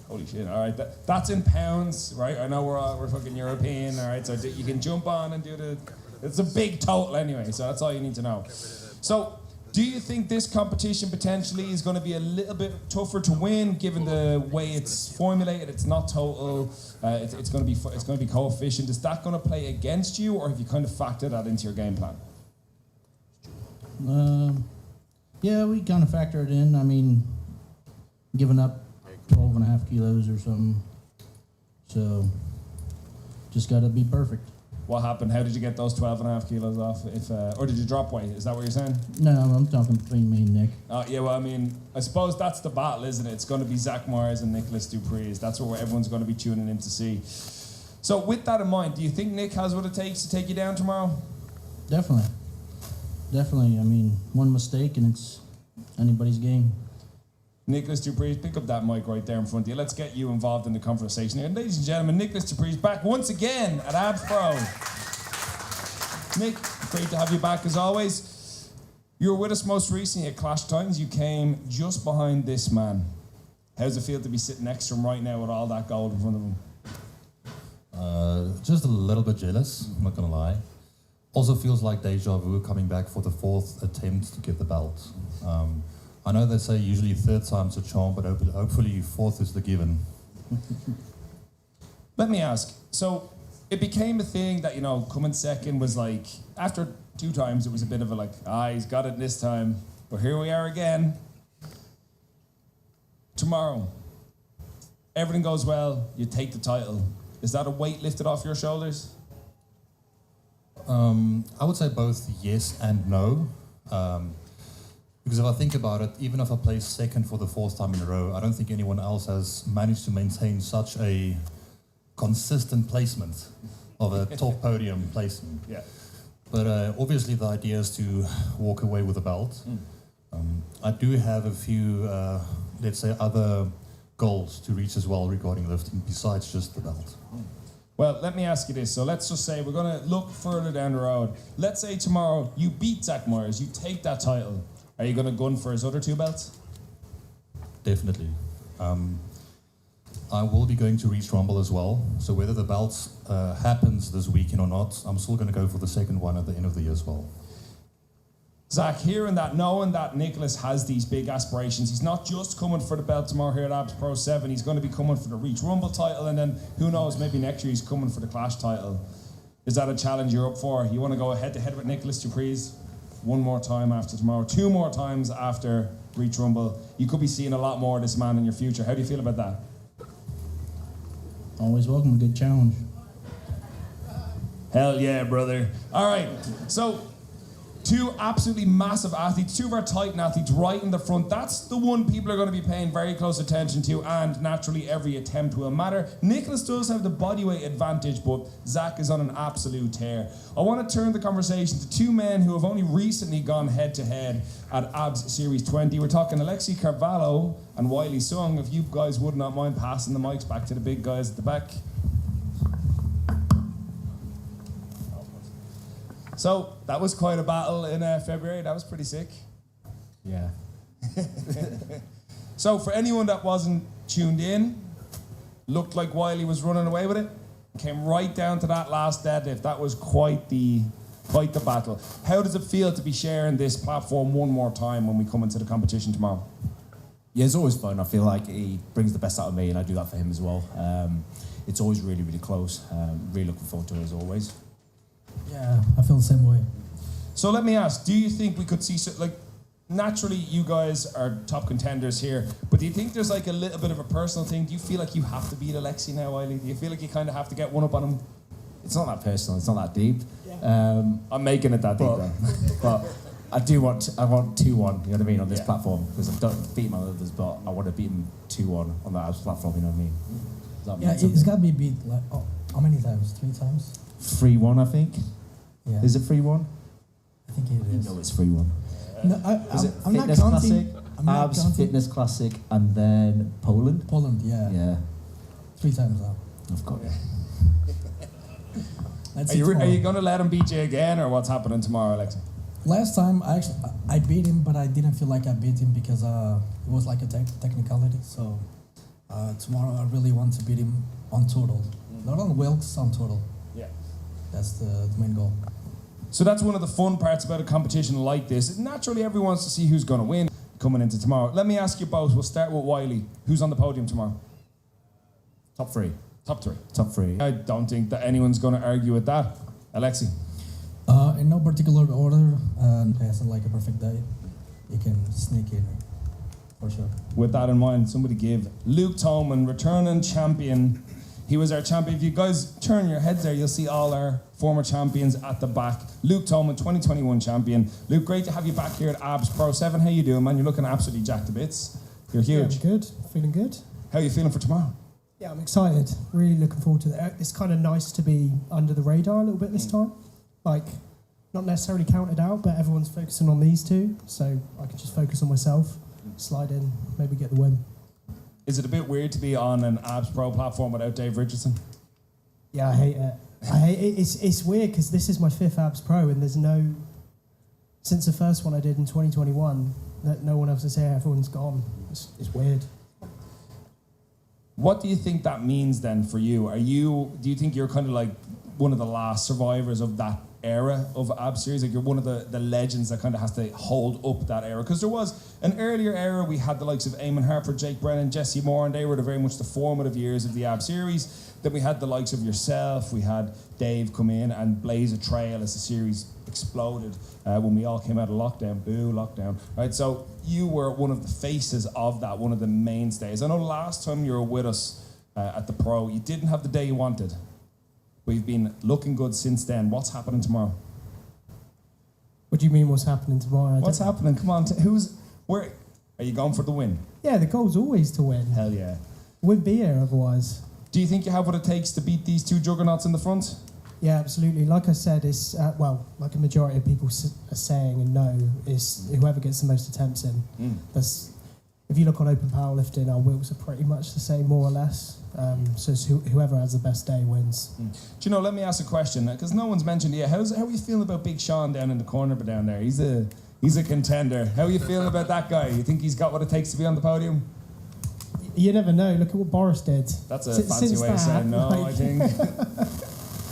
Speaker 2: Holy shit! All right, that's in pounds, right? I know we're fucking European, all right. So you can jump on and do the. It's a big total anyway, so that's all you need to know. So, do you think this competition potentially is going to be a little bit tougher to win, given the way it's formulated? It's not total. It's going to be coefficient. Is that going to play against you, or have you kind of factored that into your game plan?
Speaker 13: Yeah, we kind of factor it in. I mean, giving up 12.5 kilos or something. So, just got to be perfect.
Speaker 2: What happened? How did you get those 12.5 kilos off? Or did you drop weight? Is that what you're saying?
Speaker 13: No, I'm talking between me and Nick.
Speaker 2: Yeah, well, I mean, I suppose that's the battle, isn't it? It's going to be Zach Myers and Nicholas Dupree's. That's what everyone's going to be tuning in to see. So with that in mind, do you think Nick has what it takes to take you down tomorrow?
Speaker 13: Definitely. I mean, one mistake and it's anybody's game.
Speaker 2: Nicholas Dupree's, pick up that mic right there in front of you. Let's get you involved in the conversation here. And ladies and gentlemen, Nicholas Dupree's back once again at Abs Pro. Nick, great to have you back as always. You were with us most recently at Clash Times. You came just behind this man. How does it feel to be sitting next to him right now with all that gold in front of him?
Speaker 14: Just a little bit jealous, I'm not gonna lie. Also feels like deja vu coming back for the 4th attempt to get the belt. I know they say usually 3rd time's a charm, but hopefully 4th is the given.
Speaker 2: Let me ask, so it became a thing that, you know, coming second was like, after 2 times it was a bit of a like, he's got it this time, but here we are again. Tomorrow, everything goes well, you take the title. Is that a weight lifted off your shoulders?
Speaker 14: I would say both yes and no. Because if I think about it, even if I place second for the 4th time in a row, I don't think anyone else has managed to maintain such a consistent placement of a top podium placement.
Speaker 2: Yeah.
Speaker 14: But obviously the idea is to walk away with a belt. I do have a few, let's say, other goals to reach as well regarding lifting besides just the belt.
Speaker 2: Well, let me ask you this. So let's just say we're going to look further down the road. Let's say tomorrow you beat Zach Myers, you take that title. Are you going to gun for his other 2 belts?
Speaker 14: Definitely. I will be going to Reach Rumble as well. So whether the belt happens this weekend or not, I'm still going to go for the 2nd one at the end of the year as well.
Speaker 2: Zach, hearing that, knowing that Nicholas has these big aspirations, he's not just coming for the belt tomorrow here at Abs Pro 7, he's going to be coming for the Reach Rumble title, and then who knows, maybe next year he's coming for the Clash title. Is that a challenge you're up for? You want to go head-to-head with Nicholas Dupree's? 1 more time after tomorrow, 2 more times after Reach Rumble. You could be seeing a lot more of this man in your future. How do you feel about that?
Speaker 13: Always welcome, a good challenge.
Speaker 2: Hell yeah, brother. All right, so 2 absolutely massive athletes, 2 of our Titan athletes right in the front. That's the one people are going to be paying very close attention to, and naturally every attempt will matter. Nicholas does have the bodyweight advantage, but Zach is on an absolute tear. I want to turn the conversation to 2 men who have only recently gone head-to-head at Abs Series 20. We're talking Alexi Carvalho and Wiley Sung. If you guys would not mind passing the mics back to the big guys at the back. So, that was quite a battle in February. That was pretty sick.
Speaker 15: Yeah.
Speaker 2: So, for anyone that wasn't tuned in, looked like Wiley was running away with it. Came right down to that last deadlift. That was quite the battle. How does it feel to be sharing this platform one more time when we come into the competition tomorrow?
Speaker 15: Yeah, it's always fun. I feel like he brings the best out of me, and I do that for him as well. It's always really, really close. Really looking forward to it as always.
Speaker 16: Yeah, I feel the same way.
Speaker 2: So let me ask, do you think we could see, like, naturally you guys are top contenders here, but do you think there's like a little bit of a personal thing? Do you feel like you have to beat Alexi now, Wiley? Do you feel like you kind of have to get one up on him?
Speaker 15: It's not that personal, it's not that deep.
Speaker 2: I'm making it that deep though.
Speaker 15: But I want 2-1, you know what I mean, on this platform, because I've beat my others, but I want to beat him 2-1 on that platform, you know what I mean? Does that
Speaker 16: Yeah,
Speaker 15: make sense?
Speaker 16: it's got to be beat, like, how many times? 3 times?
Speaker 15: 3-1, I think.
Speaker 16: Yeah.
Speaker 15: Is it 3-1?
Speaker 16: I think it is.
Speaker 15: No, it's 3-1.
Speaker 16: No,
Speaker 15: Was it
Speaker 16: I'm not
Speaker 15: Fitness
Speaker 16: counting.
Speaker 15: Classic,
Speaker 16: I'm not
Speaker 15: Abs,
Speaker 16: counting.
Speaker 15: Fitness Classic, and then Poland?
Speaker 16: Poland, yeah.
Speaker 15: Yeah.
Speaker 16: 3 times now.
Speaker 15: I've got it.
Speaker 16: Let's
Speaker 2: Are
Speaker 16: see
Speaker 2: you
Speaker 16: tomorrow.
Speaker 2: going to let him beat you again, or what's happening tomorrow, Alexi?
Speaker 16: Last time, I beat him, but I didn't feel like I beat him because it was like a technicality. So tomorrow, I really want to beat him on total. Not on Wilks, on total.
Speaker 2: Yeah.
Speaker 16: That's the main goal.
Speaker 2: So that's one of the fun parts about a competition like this. Naturally, everyone wants to see who's going to win coming into tomorrow. Let me ask you both. We'll start with Wiley. Who's on the podium tomorrow?
Speaker 15: Top 3.
Speaker 2: Top 3.
Speaker 15: Top 3.
Speaker 2: I don't think that anyone's going to argue with that. Alexi?
Speaker 16: In no particular order, and it hasn't like a perfect day. You can sneak in, for sure.
Speaker 2: With that in mind, somebody give Luke Tolman, returning champion. He was our champion. If you guys turn your heads there, you'll see all our former champions at the back. Luke Tolman, 2021 champion. Luke, great to have you back here at Abs Pro 7. How you doing, man? You're looking absolutely jacked to bits. You're huge.
Speaker 17: Yeah, I'm good. Feeling good.
Speaker 2: How are you feeling for tomorrow?
Speaker 17: Yeah, I'm excited. Really looking forward to that. It's kind of nice to be under the radar a little bit this time. Like, not necessarily counted out, but everyone's focusing on these 2, so I can just focus on myself, slide in, maybe get the win.
Speaker 2: Is it a bit weird to be on an Abs Pro platform without Dave Richardson?
Speaker 17: Yeah, I hate it. It's weird because this is my 5th Abs Pro and there's no since the first one I did in 2021, that no one else is here, everyone's gone. It's weird.
Speaker 2: What do you think that means then for you? Do you think you're kind of like one of the last survivors of that era of Ab Series? Like you're one of the legends that kind of has to hold up that era? Because there was an earlier era, we had the likes of Eamon Harper, Jake Brennan, Jesse Moore, and they were very much the formative years of the Ab Series. Then we had the likes of yourself, we had Dave come in and blaze a trail as the series exploded when we all came out of lockdown. Boo, lockdown. Right, so you were one of the faces of that, one of the mainstays. I know last time you were with us at the Pro, you didn't have the day you wanted. But you've been looking good since then. What's happening tomorrow?
Speaker 17: What do you mean what's happening tomorrow?
Speaker 2: What's happening? Come on. Where? Are you going for the win?
Speaker 17: Yeah, the goal's always to win.
Speaker 2: Hell yeah.
Speaker 17: Wouldn't be here otherwise.
Speaker 2: Do you think you have what it takes to beat these two juggernauts in the front?
Speaker 17: Yeah, absolutely. Like I said, it's, like a majority of people are saying and know, is whoever gets the most attempts in. That's, if you look on open powerlifting, our wilks are pretty much the same, more or less. So it's whoever has the best day wins.
Speaker 2: Do you know, let me ask a question, because no one's mentioned it yet. How are you feeling about Big Sean down in the corner down there? He's a contender. How are you feeling about that guy? You think he's got what it takes to be on the podium?
Speaker 17: You never know. Look at what Boris did.
Speaker 2: That's a fancy way of saying no, I think.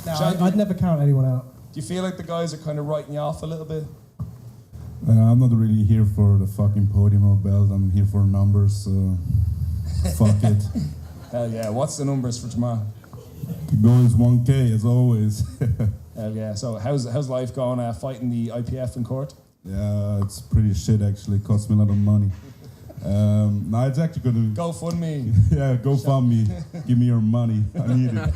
Speaker 17: No,
Speaker 2: Sean,
Speaker 17: I'd never count anyone out.
Speaker 2: Do you feel like the guys are kind of writing you off a little bit?
Speaker 18: I'm not really here for the fucking podium or belt. I'm here for numbers, so fuck it.
Speaker 2: Hell yeah. What's the numbers for tomorrow?
Speaker 18: The goal is 1K, as always.
Speaker 2: Hell yeah. So how's life going fighting the IPF in court?
Speaker 18: Yeah, it's pretty shit, actually. It costs me a lot of money. No, it's actually going to...
Speaker 2: GoFundMe.
Speaker 18: Yeah, GoFundMe. Give me your money. I need it.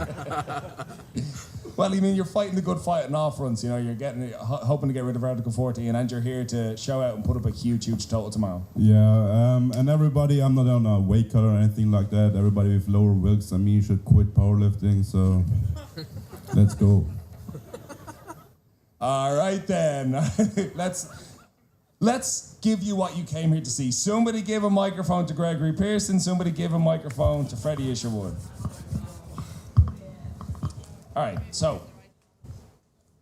Speaker 2: Well, you mean you're fighting the good fight on all fronts. You know, you're hoping to get rid of Article 14, and you're here to show out and put up a huge total tomorrow.
Speaker 18: Yeah, and everybody, I'm not on a weight cut or anything like that. Everybody with lower wilks, I mean, you should quit powerlifting, so let's go.
Speaker 2: All right, then. Let's give you what you came here to see. Somebody give a microphone to Gregory Pearson. Somebody give a microphone to Freddie Isherwood. All right, so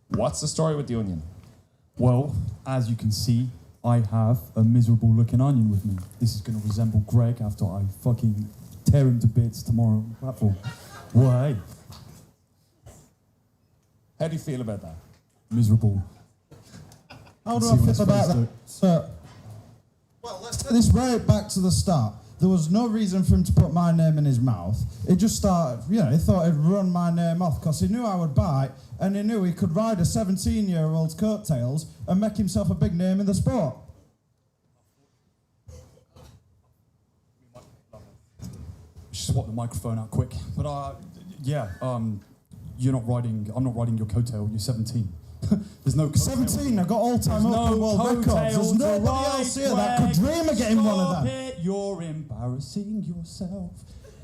Speaker 2: what's the story with the onion?
Speaker 19: Well, as you can see, I have a miserable looking onion with me. This is going to resemble Greg after I fucking tear him to bits tomorrow on the platform. Why?
Speaker 2: How do you feel about that?
Speaker 19: Miserable.
Speaker 20: How do I feel about that? So, well, let's take this right back to the start. There was no reason for him to put my name in his mouth. It just started, he thought he'd run my name off because he knew I would bite and he knew he could ride a 17-year-old's coattails and make himself a big name in the sport.
Speaker 19: Swap the microphone out quick. But you're not riding, I'm not riding your coattail, you're 17. There's no coattail.
Speaker 20: 17, I got all-time open world records. There's nobody else here that could dream of getting one of them.
Speaker 19: You're embarrassing yourself.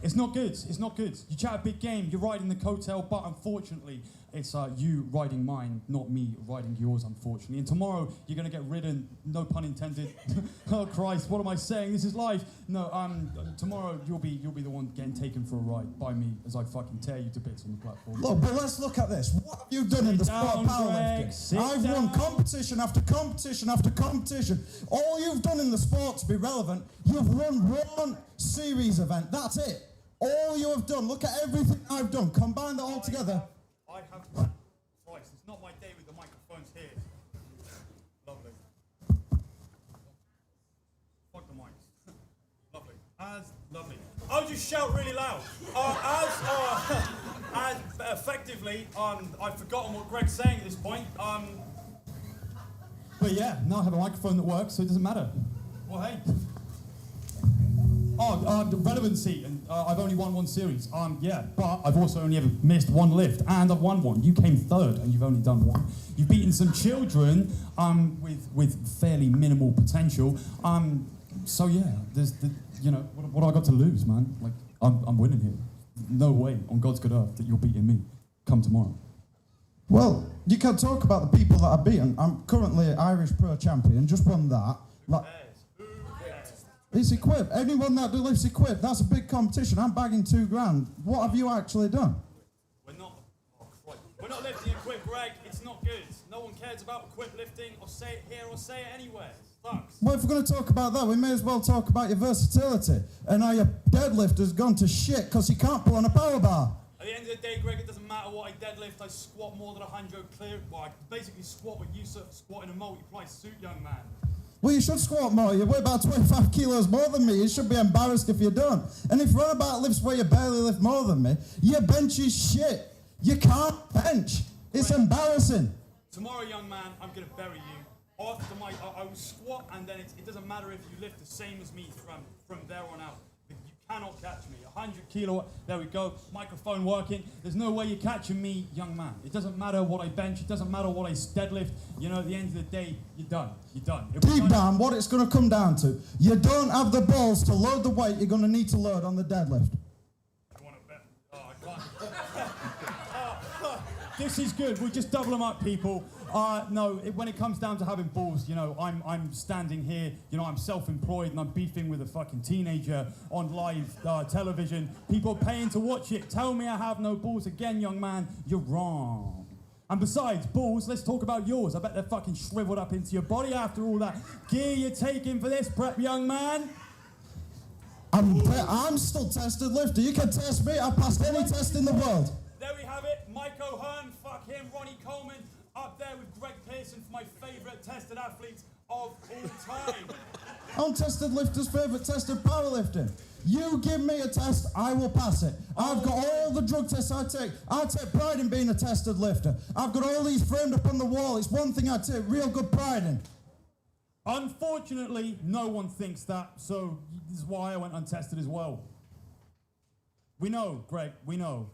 Speaker 19: It's not good. It's not good. You chat a big game. You're riding the coattail, but unfortunately, it's you riding mine, not me riding yours. Unfortunately, and tomorrow you're gonna get ridden. No pun intended. Oh Christ, what am I saying? This is life. No, tomorrow you'll be the one getting taken for a ride by me as I fucking tear you to bits on the platform.
Speaker 20: Look, but let's look at this. What have you done in the sport of powerlifting? I've won competition after competition after competition. All you've done in the sport to be relevant, you've run one series event. That's it. All you have done. Look at everything I've done. Combine that all together.
Speaker 19: I have run twice. It's not my day with the microphones here. Lovely. Fuck the mics. Lovely. Lovely. I'll just shout really loud. As effectively, I've forgotten what Greg's saying at this point. But yeah, now I have a microphone that works, so it doesn't matter. Well, hey. The relevancy, and I've only won one series. But I've also only ever missed one lift, and I've won one. You came third, and you've only done one. You've beaten some children with fairly minimal potential. So yeah, there's what have I got to lose, man? Like I'm winning here. No way on God's good earth that you're beating me. Come tomorrow.
Speaker 20: Well, you can talk about the people that I've beaten. I'm currently Irish Pro Champion, just won that. It's equipped. Anyone that lifts equipped, that's a big competition. I'm bagging $2,000. What have you actually done?
Speaker 19: We're not lifting equipped, Greg. It's not good. No No one cares about equip lifting or say it here or say it anywhere. Sucks.
Speaker 20: Well, if we're going to talk about that, we may as well talk about your versatility and how your deadlift has gone to shit because you can't pull on a power bar.
Speaker 19: At the end of the day, Greg, it doesn't matter what I deadlift. I squat more than 100 clear. Well, I basically squat what you squat in a multiply suit, young man.
Speaker 20: Well, you should squat more. You weigh about 25 kilos more than me. You should be embarrassed if you don't. And if you're on about lifts where you barely lift more than me, your bench is shit. You can't bench. It's embarrassing.
Speaker 19: Tomorrow, young man, I'm going to bury you. After I will squat, and then it doesn't matter if you lift the same as me from there on out. You cannot catch me. 100 kilo, there we go. Microphone working. There's no way you're catching me, young man. It doesn't matter what I bench. It doesn't matter what I deadlift. You know, at the end of the day, you're done. You're done.
Speaker 20: Deep down, what it's going to come down to, you don't have the balls to load the weight you're going to need to load on the deadlift.
Speaker 19: This is good. We'll just double them up, people. No, when it comes down to having balls, you know, I'm standing here, you know, I'm self-employed and I'm beefing with a fucking teenager on live television. People paying to watch it. Tell me I have no balls again, young man. You're wrong. And besides, balls, let's talk about yours. I bet they're fucking shriveled up into your body after all that gear you're taking for this prep, young man.
Speaker 20: I'm still tested lifter. You can test me. I've passed any test in the world.
Speaker 19: There we have it. Mike O'Hearn, fuck him. Ronnie Coleman, up there with Greg Pearson for my favourite tested athletes of all time.
Speaker 20: Untested lifter's favourite tested powerlifting. You give me a test, I will pass it. I've got all the drug tests I take. I take pride in being a tested lifter. I've got all these framed up on the wall. It's one thing I take real good pride in.
Speaker 19: Unfortunately, no one thinks that, so this is why I went untested as well. We know, Greg, we know.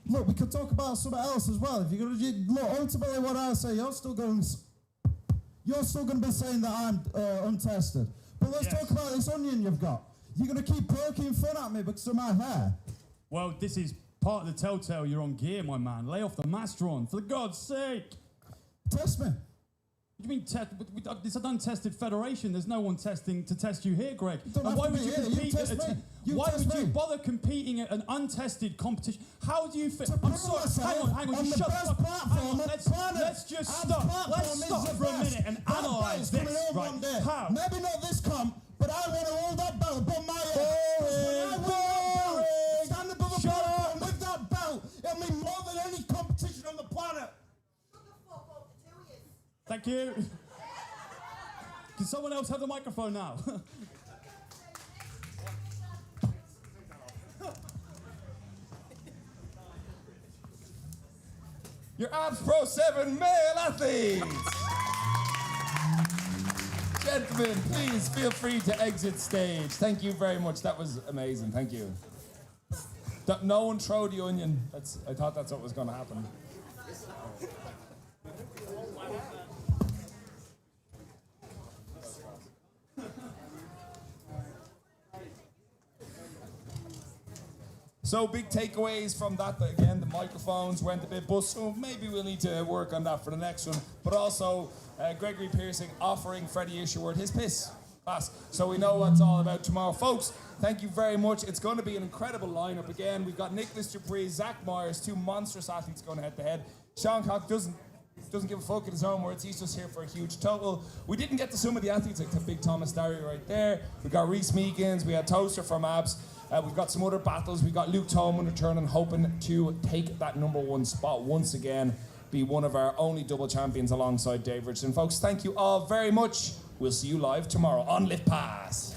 Speaker 20: Look, we could talk about something else as well. If you're gonna look, ultimately, what I say, you're still going to be saying that I'm untested. But let's talk about this onion you've got. You're gonna keep poking fun at me because of my hair.
Speaker 19: Well, this is part of the telltale you're on gear, my man. Lay off the Mastron, for God's sake.
Speaker 20: Test me.
Speaker 19: What do you mean it's an untested federation. There's no one testing to test you here, Greg. And why would you compete why would you bother competing at an untested competition? How do you fit? I'm sorry. Hang on. Just shut the fuck up. Let's just stop. Let's stop for a minute and analyse this. Right? How?
Speaker 20: Maybe not this comp, but I want to hold that belt above my head. Stand above a platform with that belt. It'll mean more than any competition on the planet.
Speaker 19: Thank you. Can someone else have the microphone now?
Speaker 2: Your Abs Pro 7 male athletes! Gentlemen, please feel free to exit stage. Thank you very much. That was amazing. Thank you. No one throw the onion. I thought that's what was going to happen. So big takeaways from that, again, the microphones went a bit bust, so maybe we'll need to work on that for the next one. But also, Gregory Pearson offering Freddie Isherwood his piss. Class. So we know what it's all about tomorrow. Folks, thank you very much. It's going to be an incredible lineup again. We've got Nicholas Dupree, Zach Myers, two monstrous athletes going head-to-head. Sean Cock doesn't give a fuck in his own words. He's just here for a huge total. We didn't get to some of the athletes, like the big Thomas Darry right there. We got Reese Meekins. We had Toaster from Abs. We've got some other battles. We've got Luke Tolman returning, hoping to take that #1 spot once again, be one of our only double champions alongside Dave Richardson. Folks, thank you all very much. We'll see you live tomorrow on Lift Pass.